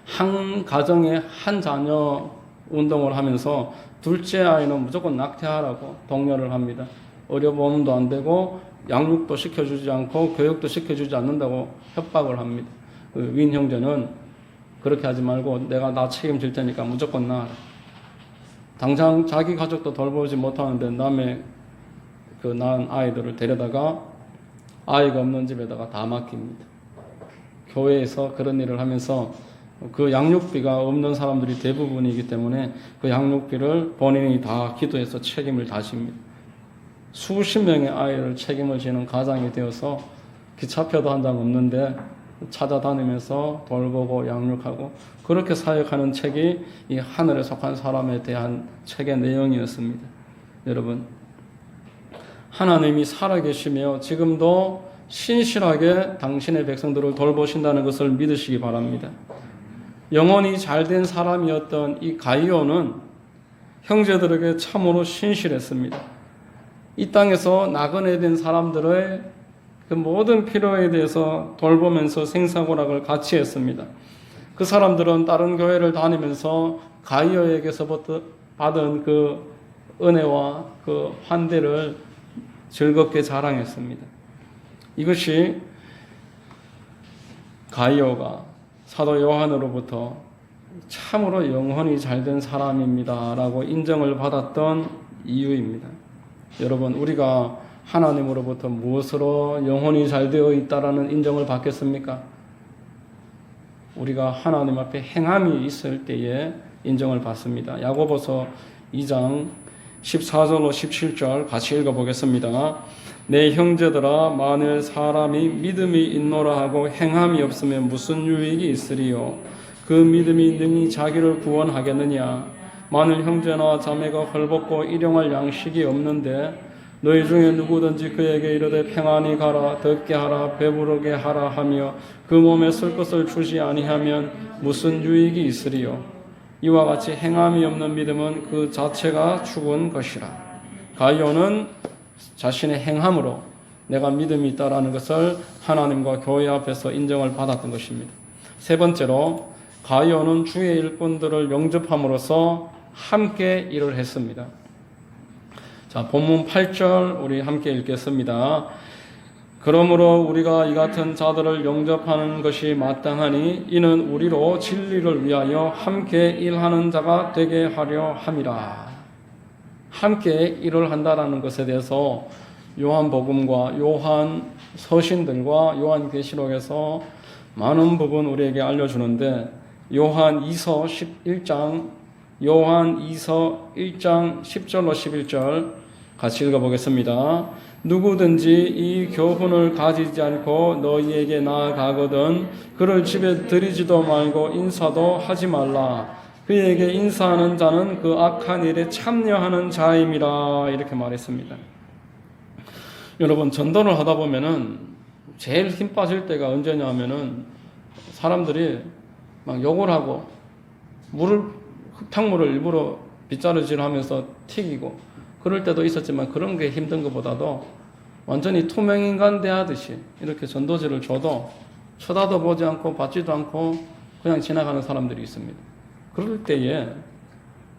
한 가정에 한 자녀 운동을 하면서 둘째 아이는 무조건 낙태하라고 독려를 합니다. 의료보험도 안 되고 양육도 시켜주지 않고 교육도 시켜주지 않는다고 협박을 합니다. 그 윈 형제는 그렇게 하지 말고 내가 나 책임질 테니까 무조건 낳아라. 당장 자기 가족도 돌보지 못하는데 남의 그 낳은 아이들을 데려다가 아이가 없는 집에다가 다 맡깁니다. 교회에서 그런 일을 하면서 그 양육비가 없는 사람들이 대부분이기 때문에 그 양육비를 본인이 다 기도해서 책임을 다집니다. 수십 명의 아이를 책임을 지는 가장이 되어서 기차표도 한 장 없는데 찾아다니면서 돌보고 양육하고 그렇게 사역하는 책이 이 하늘에 속한 사람에 대한 책의 내용이었습니다. 여러분, 하나님이 살아계시며 지금도 신실하게 당신의 백성들을 돌보신다는 것을 믿으시기 바랍니다. 영혼이 잘된 사람이었던 이 가이오는 형제들에게 참으로 신실했습니다. 이 땅에서 나그네 된 사람들의 그 모든 필요에 대해서 돌보면서 생사고락을 같이 했습니다. 그 사람들은 다른 교회를 다니면서 가이오에게서부터 받은 그 은혜와 그 환대를 즐겁게 자랑했습니다. 이것이 가이오가 사도 요한으로부터 참으로 영혼이 잘된 사람입니다 라고 인정을 받았던 이유입니다. 여러분, 우리가 하나님으로부터 무엇으로 영혼이 잘 되어 있다라는 인정을 받겠습니까? 우리가 하나님 앞에 행함이 있을 때에 인정을 받습니다. 야고보서 2장 14절로 17절 같이 읽어보겠습니다. 내 형제들아, 만일 사람이 믿음이 있노라 하고 행함이 없으면 무슨 유익이 있으리요? 그 믿음이 능히 자기를 구원하겠느냐? 만일 형제나 자매가 헐벗고 일용할 양식이 없는데 너희 중에 누구든지 그에게 이르되 평안히 가라, 덥게 하라, 배부르게 하라 하며 그 몸에 쓸 것을 주지 아니하면 무슨 유익이 있으리요? 이와 같이 행함이 없는 믿음은 그 자체가 죽은 것이라. 가이오는 자신의 행함으로 내가 믿음이 있다라는 것을 하나님과 교회 앞에서 인정을 받았던 것입니다. 세 번째로, 가이오는 주의 일꾼들을 영접함으로써 함께 일을 했습니다. 자, 본문 8절 우리 함께 읽겠습니다. 그러므로 우리가 이 같은 자들을 영접하는 것이 마땅하니 이는 우리로 진리를 위하여 함께 일하는 자가 되게 하려 함이라. 함께 일을 한다라는 것에 대해서 요한복음과 요한 서신들과 요한계시록에서 많은 부분 우리에게 알려주는데 요한 2서 11장 10절로 11절 같이 읽어보겠습니다. 누구든지 이 교훈을 가지지 않고 너희에게 나아가거든 그를 집에 들이지도 말고 인사도 하지 말라. 그에게 인사하는 자는 그 악한 일에 참여하는 자임이라. 이렇게 말했습니다. 여러분, 전도를 하다 보면은 제일 힘 빠질 때가 언제냐 하면은 사람들이 막 욕을 하고 흙탕물을 일부러 빗자루질 하면서 튀기고 그럴 때도 있었지만 그런 게 힘든 것보다도 완전히 투명인간 대하듯이 이렇게 전도지를 줘도 쳐다도 보지 않고 받지도 않고 그냥 지나가는 사람들이 있습니다. 그럴 때에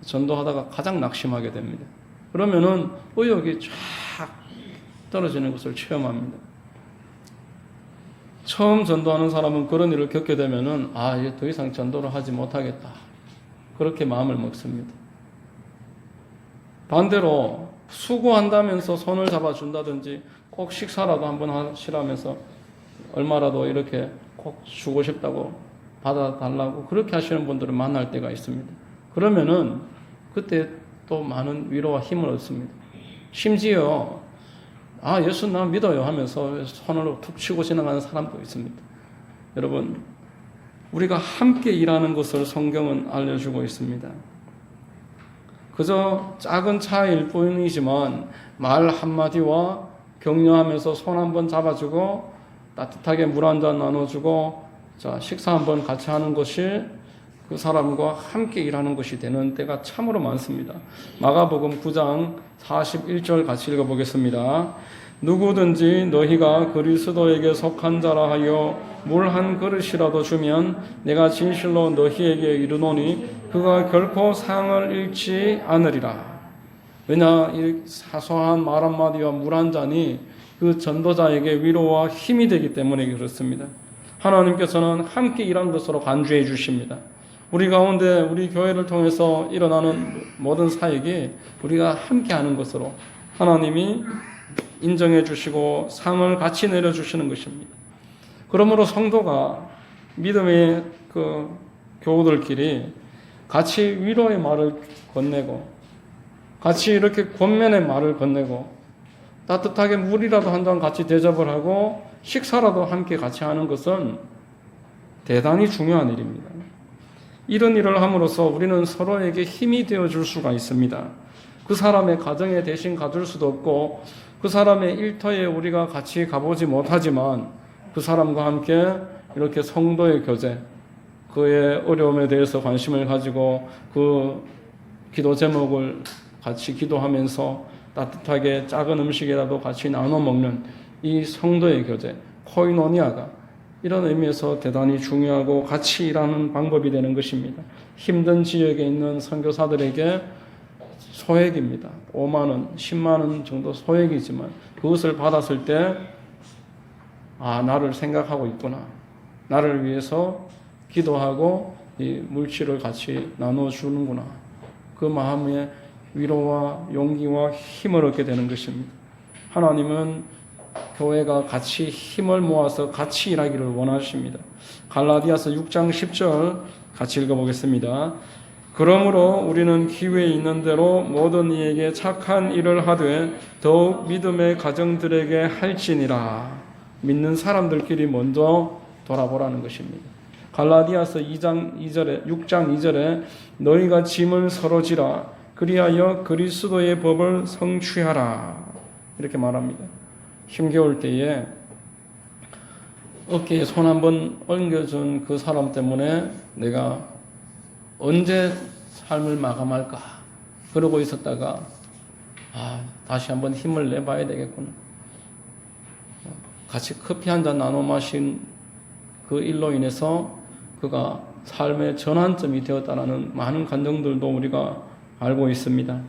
전도하다가 가장 낙심하게 됩니다. 그러면은 의욕이 쫙 떨어지는 것을 체험합니다. 처음 전도하는 사람은 그런 일을 겪게 되면은 이제 더 이상 전도를 하지 못하겠다. 그렇게 마음을 먹습니다. 반대로 수고한다면서 손을 잡아준다든지 꼭 식사라도 한번 하시라면서 얼마라도 이렇게 꼭 주고 싶다고 받아달라고 그렇게 하시는 분들을 만날 때가 있습니다. 그러면은 그때 또 많은 위로와 힘을 얻습니다. 심지어 예수 나 믿어요 하면서 손을 툭 치고 지나가는 사람도 있습니다. 여러분, 우리가 함께 일하는 것을 성경은 알려주고 있습니다. 그저 작은 차이일 뿐이지만 말 한마디와 격려하면서 손 한번 잡아주고 따뜻하게 물 한잔 나눠주고 식사 한번 같이 하는 것이 그 사람과 함께 일하는 것이 되는 때가 참으로 많습니다. 마가복음 9장 41절 같이 읽어보겠습니다. 누구든지 너희가 그리스도에게 속한 자라 하여 물 한 그릇이라도 주면 내가 진실로 너희에게 이르노니 그가 결코 상을 잃지 않으리라. 왜냐, 이 사소한 말 한마디와 물 한 잔이 그 전도자에게 위로와 힘이 되기 때문에 그렇습니다. 하나님께서는 함께 일한 것으로 간주해 주십니다. 우리 가운데 우리 교회를 통해서 일어나는 모든 사역이 우리가 함께 하는 것으로 하나님이 인정해 주시고 상을 같이 내려주시는 것입니다. 그러므로 성도가 믿음의 그 교우들끼리 같이 위로의 말을 건네고 같이 이렇게 권면의 말을 건네고 따뜻하게 물이라도 한 잔 같이 대접을 하고 식사라도 함께 같이 하는 것은 대단히 중요한 일입니다. 이런 일을 함으로써 우리는 서로에게 힘이 되어줄 수가 있습니다. 그 사람의 가정에 대신 가줄 수도 없고 그 사람의 일터에 우리가 같이 가보지 못하지만 그 사람과 함께 이렇게 성도의 교제, 그의 어려움에 대해서 관심을 가지고 그 기도 제목을 같이 기도하면서 따뜻하게 작은 음식이라도 같이 나눠 먹는 이 성도의 교제, 코이노니아가 이런 의미에서 대단히 중요하고 같이 일하는 방법이 되는 것입니다. 힘든 지역에 있는 선교사들에게 소액입니다. 5만 원, 10만 원 정도 소액이지만 그것을 받았을 때 나를 생각하고 있구나. 나를 위해서 기도하고 이 물질을 같이 나눠주는구나. 그 마음에 위로와 용기와 힘을 얻게 되는 것입니다. 하나님은 교회가 같이 힘을 모아서 같이 일하기를 원하십니다. 갈라디아서 6장 10절 같이 읽어보겠습니다. 그러므로 우리는 기회 있는 대로 모든 이에게 착한 일을 하되 더욱 믿음의 가정들에게 할지니라. 믿는 사람들끼리 먼저 돌아보라는 것입니다. 갈라디아서 6장 2절에 너희가 짐을 서로 지라 그리하여 그리스도의 법을 성취하라 이렇게 말합니다. 힘겨울 때에 어깨에 손 한번 얹어준 그 사람 때문에 내가 언제 삶을 마감할까 그러고 있었다가 다시 한번 힘을 내봐야 되겠구나. 같이 커피 한 잔 나눠 마신 그 일로 인해서 그가 삶의 전환점이 되었다는 많은 감정들도 우리가 알고 있습니다.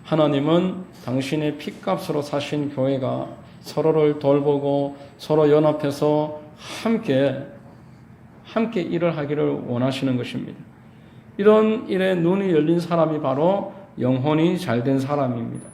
하나님은 당신의 핏값으로 사신 교회가 서로를 돌보고 서로 연합해서 함께 일을 하기를 원하시는 것입니다. 이런 일에 눈이 열린 사람이 바로 영혼이 잘된 사람입니다.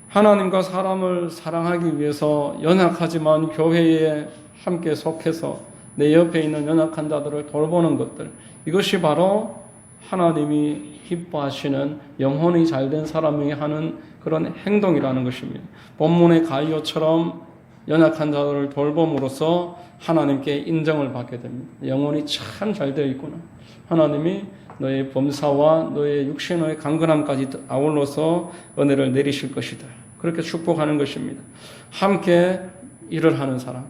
하나님과 사람을 사랑하기 위해서 연약하지만 교회에 함께 속해서 내 옆에 있는 연약한 자들을 돌보는 것들, 이것이 바로 하나님이 기뻐하시는 영혼이 잘된 사람이 하는 그런 행동이라는 것입니다. 본문의 가이오처럼 연약한 자들을 돌봄으로써 하나님께 인정을 받게 됩니다. 영혼이 참 잘 되어 있구나. 하나님이 너의 범사와 너의 육신의 강건함까지 아울러서 은혜를 내리실 것이다. 그렇게 축복하는 것입니다. 함께 일을 하는 사람,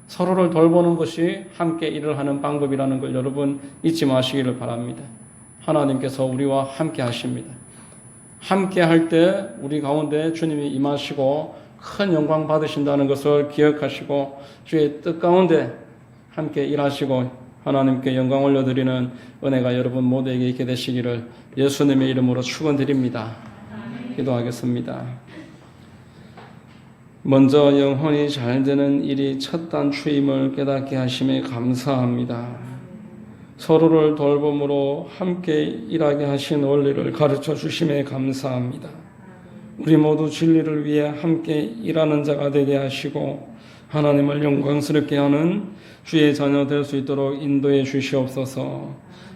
서로를 돌보는 것이 함께 일을 하는 방법이라는 걸 여러분 잊지 마시기를 바랍니다. 하나님께서 우리와 함께 하십니다. 함께 할 때 우리 가운데 주님이 임하시고 큰 영광 받으신다는 것을 기억하시고 주의 뜻 가운데 함께 일하시고 하나님께 영광 올려드리는 은혜가 여러분 모두에게 있게 되시기를 예수님의 이름으로 축원드립니다. 기도하겠습니다. 먼저 영혼이 잘 되는 일이 첫 단추임을 깨닫게 하심에 감사합니다. 서로를 돌봄으로 함께 일하게 하신 원리를 가르쳐 주심에 감사합니다. 우리 모두 진리를 위해 함께 일하는 자가 되게 하시고 하나님을 영광스럽게 하는 주의 자녀 될 수 있도록 인도해 주시옵소서.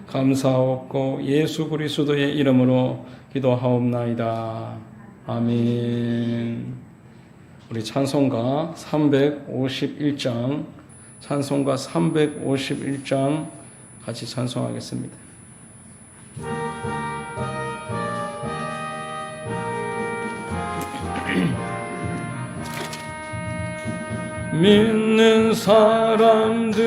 감사하옵고 예수 그리스도의 이름으로 기도하옵나이다. 아멘. 우리 찬송가 351장 같이 찬송하겠습니다. 믿는 사람들은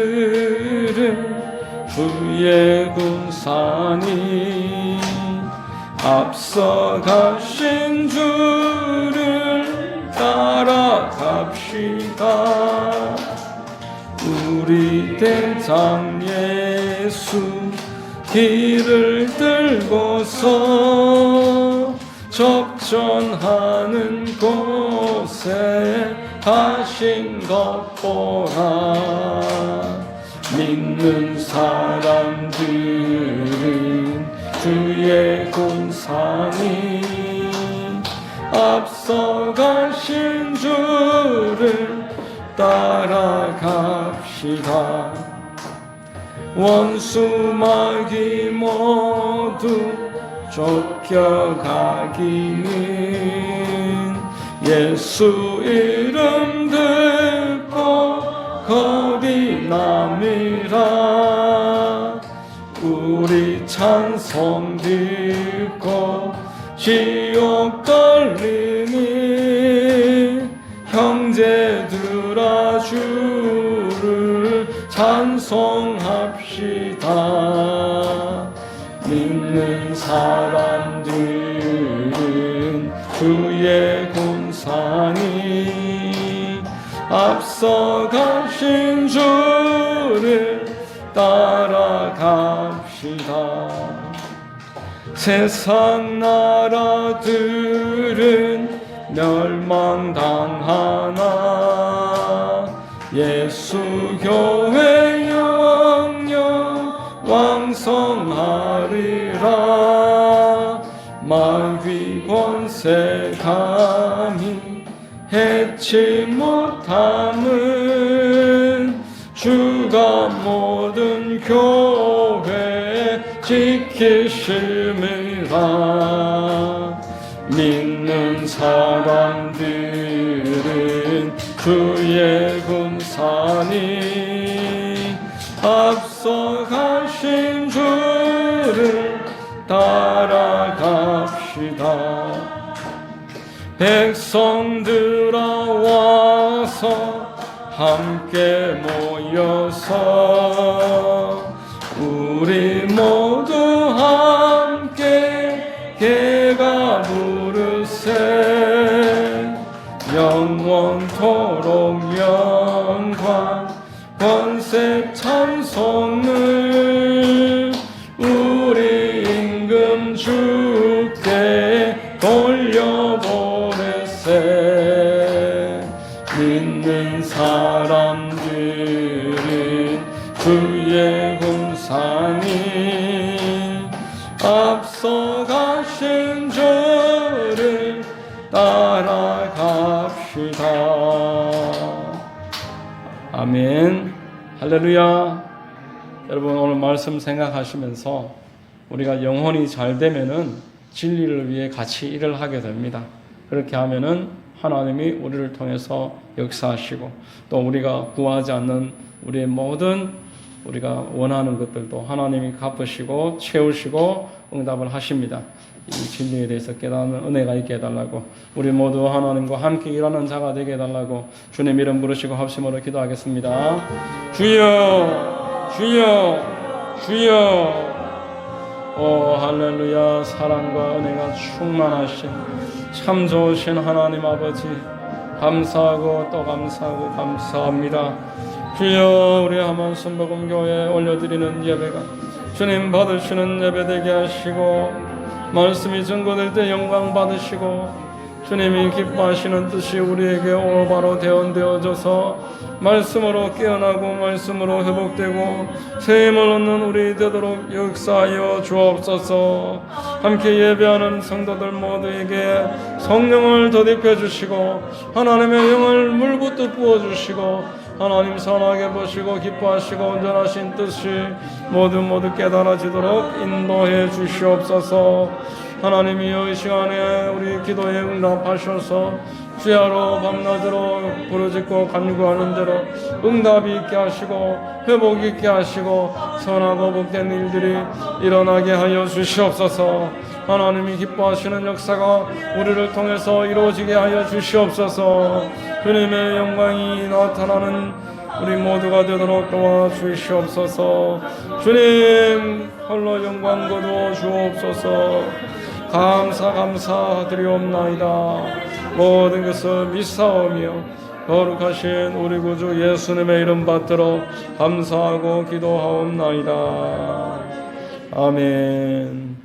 주의 군사니 앞서가신 주를 따라갑시다. 우리 대장 예수 길을 들고서 접전하는 곳에 가신 것 보라. 믿는 사람들은 주의 군사니 앞서가신 주를 따라갑시다. 원수 마귀 모두 쫓겨가기는 예수 이름 듣고 겁이 남이라. 우리 찬송 듣고 지옥 걸리니 형제들아 주를 찬송합시다. 믿는 사람들은 주의 군사니 앞서가신 주를 따라갑시다. 세상 나라들은 멸망당하나 예수 교회 영영 왕성하리라. 마귀 권세 감히 해치 못함은 주가 모든 교회 지키심이라. 믿는 사람들은 주의 군사니 앞서가신 주를 따라갑시다. 백성들아 와서 함께 모여서 우리 모두 함께 개가 부르세. 영원토록 영광 권세 찬송을 우리 임금 주께 돌려보내세. 믿는 사람들은 주의 군사니 앞서가신 주를 따라갑시다. 아멘. 할렐루야. 여러분 오늘 말씀 생각하시면서 우리가 영혼이 잘 되면은 진리를 위해 같이 일을 하게 됩니다. 그렇게 하면은 하나님이 우리를 통해서 역사하시고 또 우리가 구하지 않는 우리의 모든 우리가 원하는 것들도 하나님이 갚으시고 채우시고 응답을 하십니다. 이 진리에 대해서 깨닫는 은혜가 있게 해달라고 우리 모두 하나님과 함께 일하는 자가 되게 해달라고 주님 이름 부르시고 합심으로 기도하겠습니다. 주여 주여 주여. 오 할렐루야. 사랑과 은혜가 충만하신 참 좋으신 하나님 아버지 감사하고 또 감사하고 감사합니다. 주여 우리 하만 순복음교회에 올려드리는 예배가 주님 받으시는 예배 되게 하시고 말씀이 전거될 때 영광 받으시고 주님이 기뻐하시는 뜻이 우리에게 올바로 대언되어져서 말씀으로 깨어나고 말씀으로 회복되고 새 힘을 얻는 우리 되도록 역사하여 주옵소서. 함께 예배하는 성도들 모두에게 성령을 덧입혀 주시고 하나님의 영을 물붓듯 부어주시고 하나님 선하게 보시고 기뻐하시고 온전하신 뜻이 모두 깨달아지도록 인도해 주시옵소서. 하나님이여 이 시간에 우리 기도에 응답하셔서 주야로 밤낮으로 부르짖고 간구하는 대로 응답이 있게 하시고 회복이 있게 하시고 선하고 복된 일들이 일어나게 하여 주시옵소서. 하나님이 기뻐하시는 역사가 우리를 통해서 이루어지게 하여 주시옵소서. 주님의 영광이 나타나는 우리 모두가 되도록 도와주시옵소서. 주님 홀로 영광 거두어 주옵소서. 감사드리옵나이다. 모든 것을 믿사오며 거룩하신 우리 구주 예수님의 이름 받들어 감사하고 기도하옵나이다. 아멘.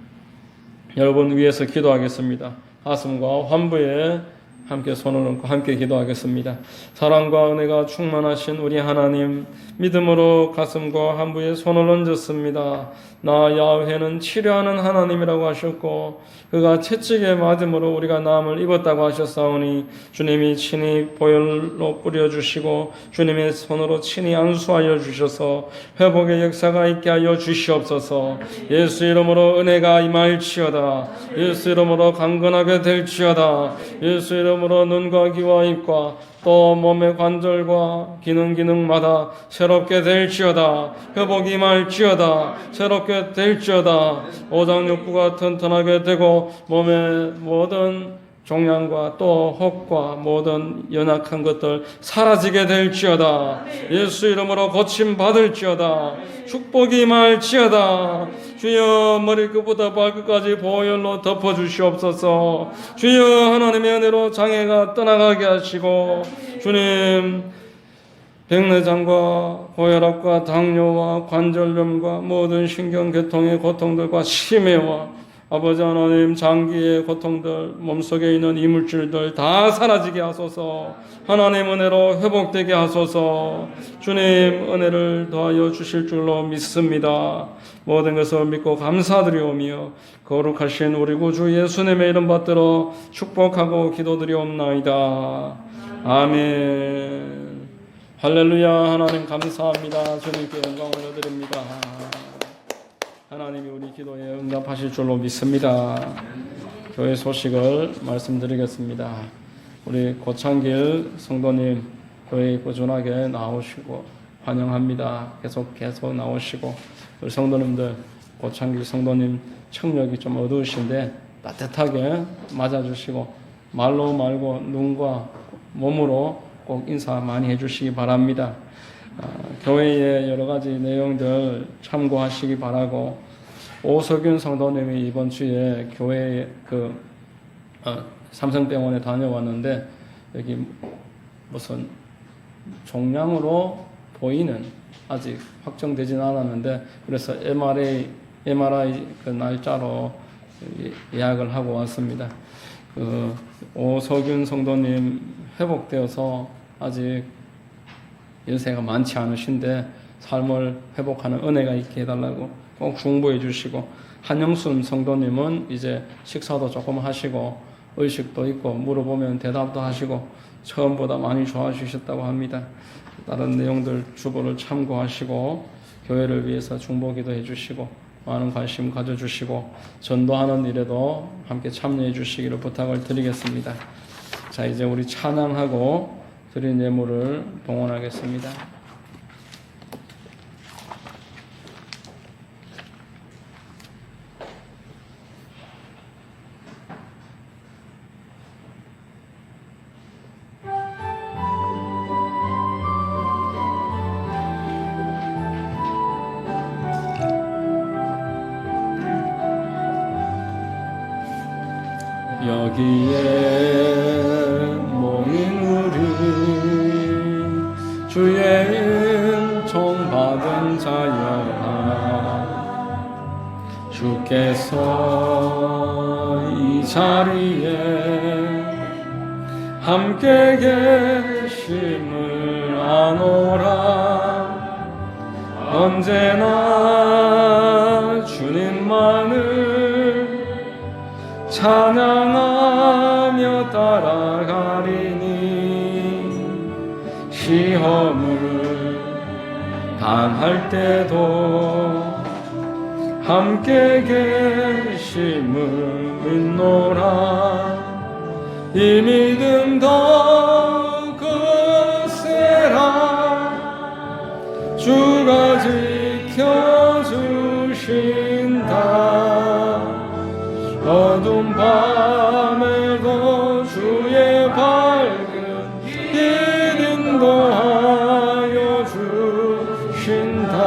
여러분 위해서 기도하겠습니다. 가슴과 환부에 함께 손을 얹고 함께 기도하겠습니다. 사랑과 은혜가 충만하신 우리 하나님, 믿음으로 가슴과 환부에 손을 얹었습니다. 나 야훼는 치료하는 하나님이라고 하셨고 그가 채찍에 맞음으로 우리가 나음을 입었다고 하셨사오니 주님이 친히 보혈로 뿌려주시고 주님의 손으로 친히 안수하여 주셔서 회복의 역사가 있게 하여 주시옵소서. 예수 이름으로 은혜가 임할지어다. 예수 이름으로 강건하게 될지어다. 예수 이름으로 눈과 귀와 입과 또 몸의 관절과 기능마다 새롭게 될지어다. 회복이 임할지어다. 새롭게 될지어다. 오장육부가 튼튼하게 되고 몸의 모든 종양과 또 혹과 모든 연약한 것들 사라지게 될지어다. 예수 이름으로 고침 받을지어다. 축복이 임할지어다. 주여 머리끝부터 발끝까지 보혈로 덮어주시옵소서. 주여 하나님의 은혜로 장애가 떠나가게 하시고 주님 백내장과 고혈압과 당뇨와 관절염과 모든 신경계통의 고통들과 치매와 아버지 하나님 장기의 고통들 몸속에 있는 이물질들 다 사라지게 하소서. 하나님 은혜로 회복되게 하소서. 주님 은혜를 더하여 주실 줄로 믿습니다. 모든 것을 믿고 감사드리오며 거룩하신 우리 구주 예수님의 이름 받들어 축복하고 기도드리옵나이다. 아멘. 할렐루야. 하나님 감사합니다. 주님께 영광 올려드립니다. 하나님이 우리 기도에 응답하실 줄로 믿습니다. 교회 소식을 말씀드리겠습니다. 우리 고창길 성도님 교회에 꾸준하게 나오시고 환영합니다. 계속 나오시고 우리 성도님들 고창길 성도님 청력이 좀 어두우신데 따뜻하게 맞아주시고 말로 말고 눈과 몸으로 꼭 인사 많이 해주시기 바랍니다. 교회의 여러 가지 내용들 참고하시기 바라고 오석윤 성도님이 이번 주에 교회 삼성병원에 다녀왔는데 여기 무슨 종양으로 보이는 아직 확정되진 않았는데 그래서 MRI 그 날짜로 예약을 하고 왔습니다. 오석윤 성도님 회복되어서 아직 연세가 많지 않으신데 삶을 회복하는 은혜가 있게 해달라고 꼭 중보해 주시고 한영순 성도님은 이제 식사도 조금 하시고 의식도 있고 물어보면 대답도 하시고 처음보다 많이 좋아지셨다고 합니다. 다른 내용들 주보를 참고하시고 교회를 위해서 중보 기도해 주시고 많은 관심 가져주시고 전도하는 일에도 함께 참여해 주시기를 부탁을 드리겠습니다. 자, 이제 우리 찬양하고 드린 예물을 봉헌하겠습니다. 여기에 모인 우리 주의 은총 받은 자여라. 주께서 이 자리에 함께 계심을 아노라. 언제나 주님만을 찬양하며 따라가리니 시험을 당할 때도 함께 계심을 믿노라. 이 믿음 더욱 크세라. 주가 지켜주신다. 어두운 밤에도 주의 밝은 길 인도하여 주신다.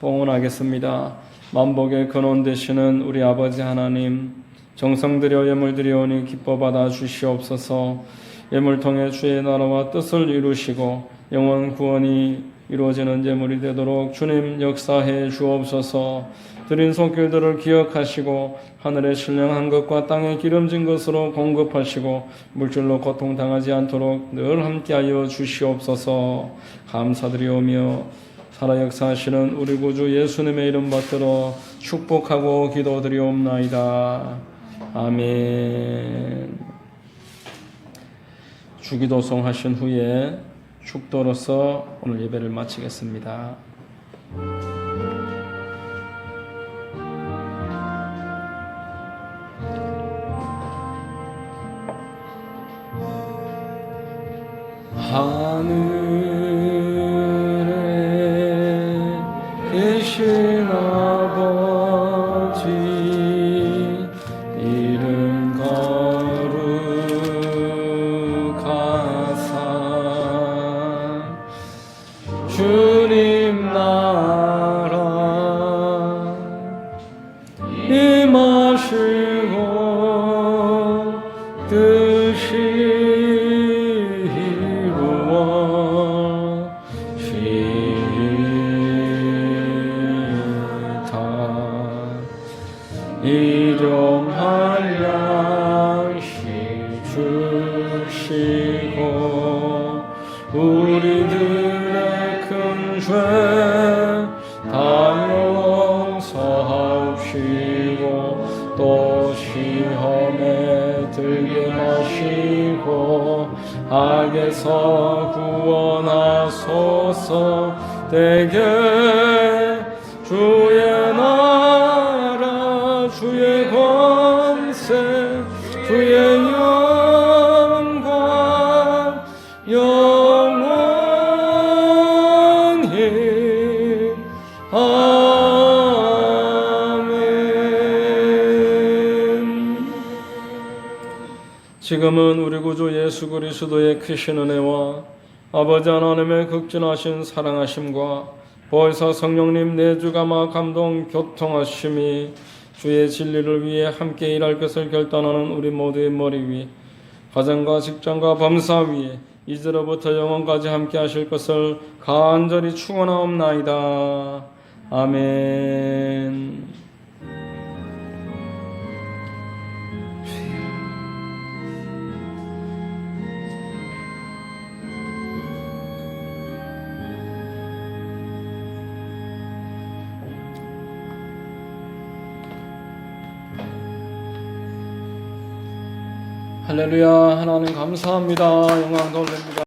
봉헌하겠습니다. 만복의 근원 되시는 우리 아버지 하나님, 정성 들여 예물 드리오니 기뻐 받아 주시옵소서. 예물 통해 주의 나라와 뜻을 이루시고 영원 구원이 이루어지는 예물이 되도록 주님 역사해 주옵소서. 드린 손길들을 기억하시고 하늘의 신령한 것과 땅에 기름진 것으로 공급하시고 물질로 고통당하지 않도록 늘 함께하여 주시옵소서. 감사드리오며 살아 역사하시는 우리 구주 예수님의 이름 받들어 축복하고 기도드리옵나이다. 아멘. 주기도송 하신 후에 축도로서 오늘 예배를 마치겠습니다. 하늘에 계신 아버지 이름 거룩하사 주님 나라 임하시고 뜻이 일용할 양식 주시고 우리들의 큰 죄 다 용서하옵시고 또 시험에 들게 마시고 악에서 구원하소서. 대개 주의 나라 주의 권세 주의 영광 영원히 아멘. 지금은 우리 구주 예수 그리스도의 크신 은혜와 아버지 하나님의 극진하신 사랑하심과 보혜사 성령님 내주가마 감동 교통하심이 주의 진리를 위해 함께 일할 것을 결단하는 우리 모두의 머리 위, 가정과 직장과 범사 위에 이제로부터 영원까지 함께 하실 것을 간절히 축원하옵나이다. 아멘. 할렐루야. 하나님 감사합니다. 영광 돌립니다.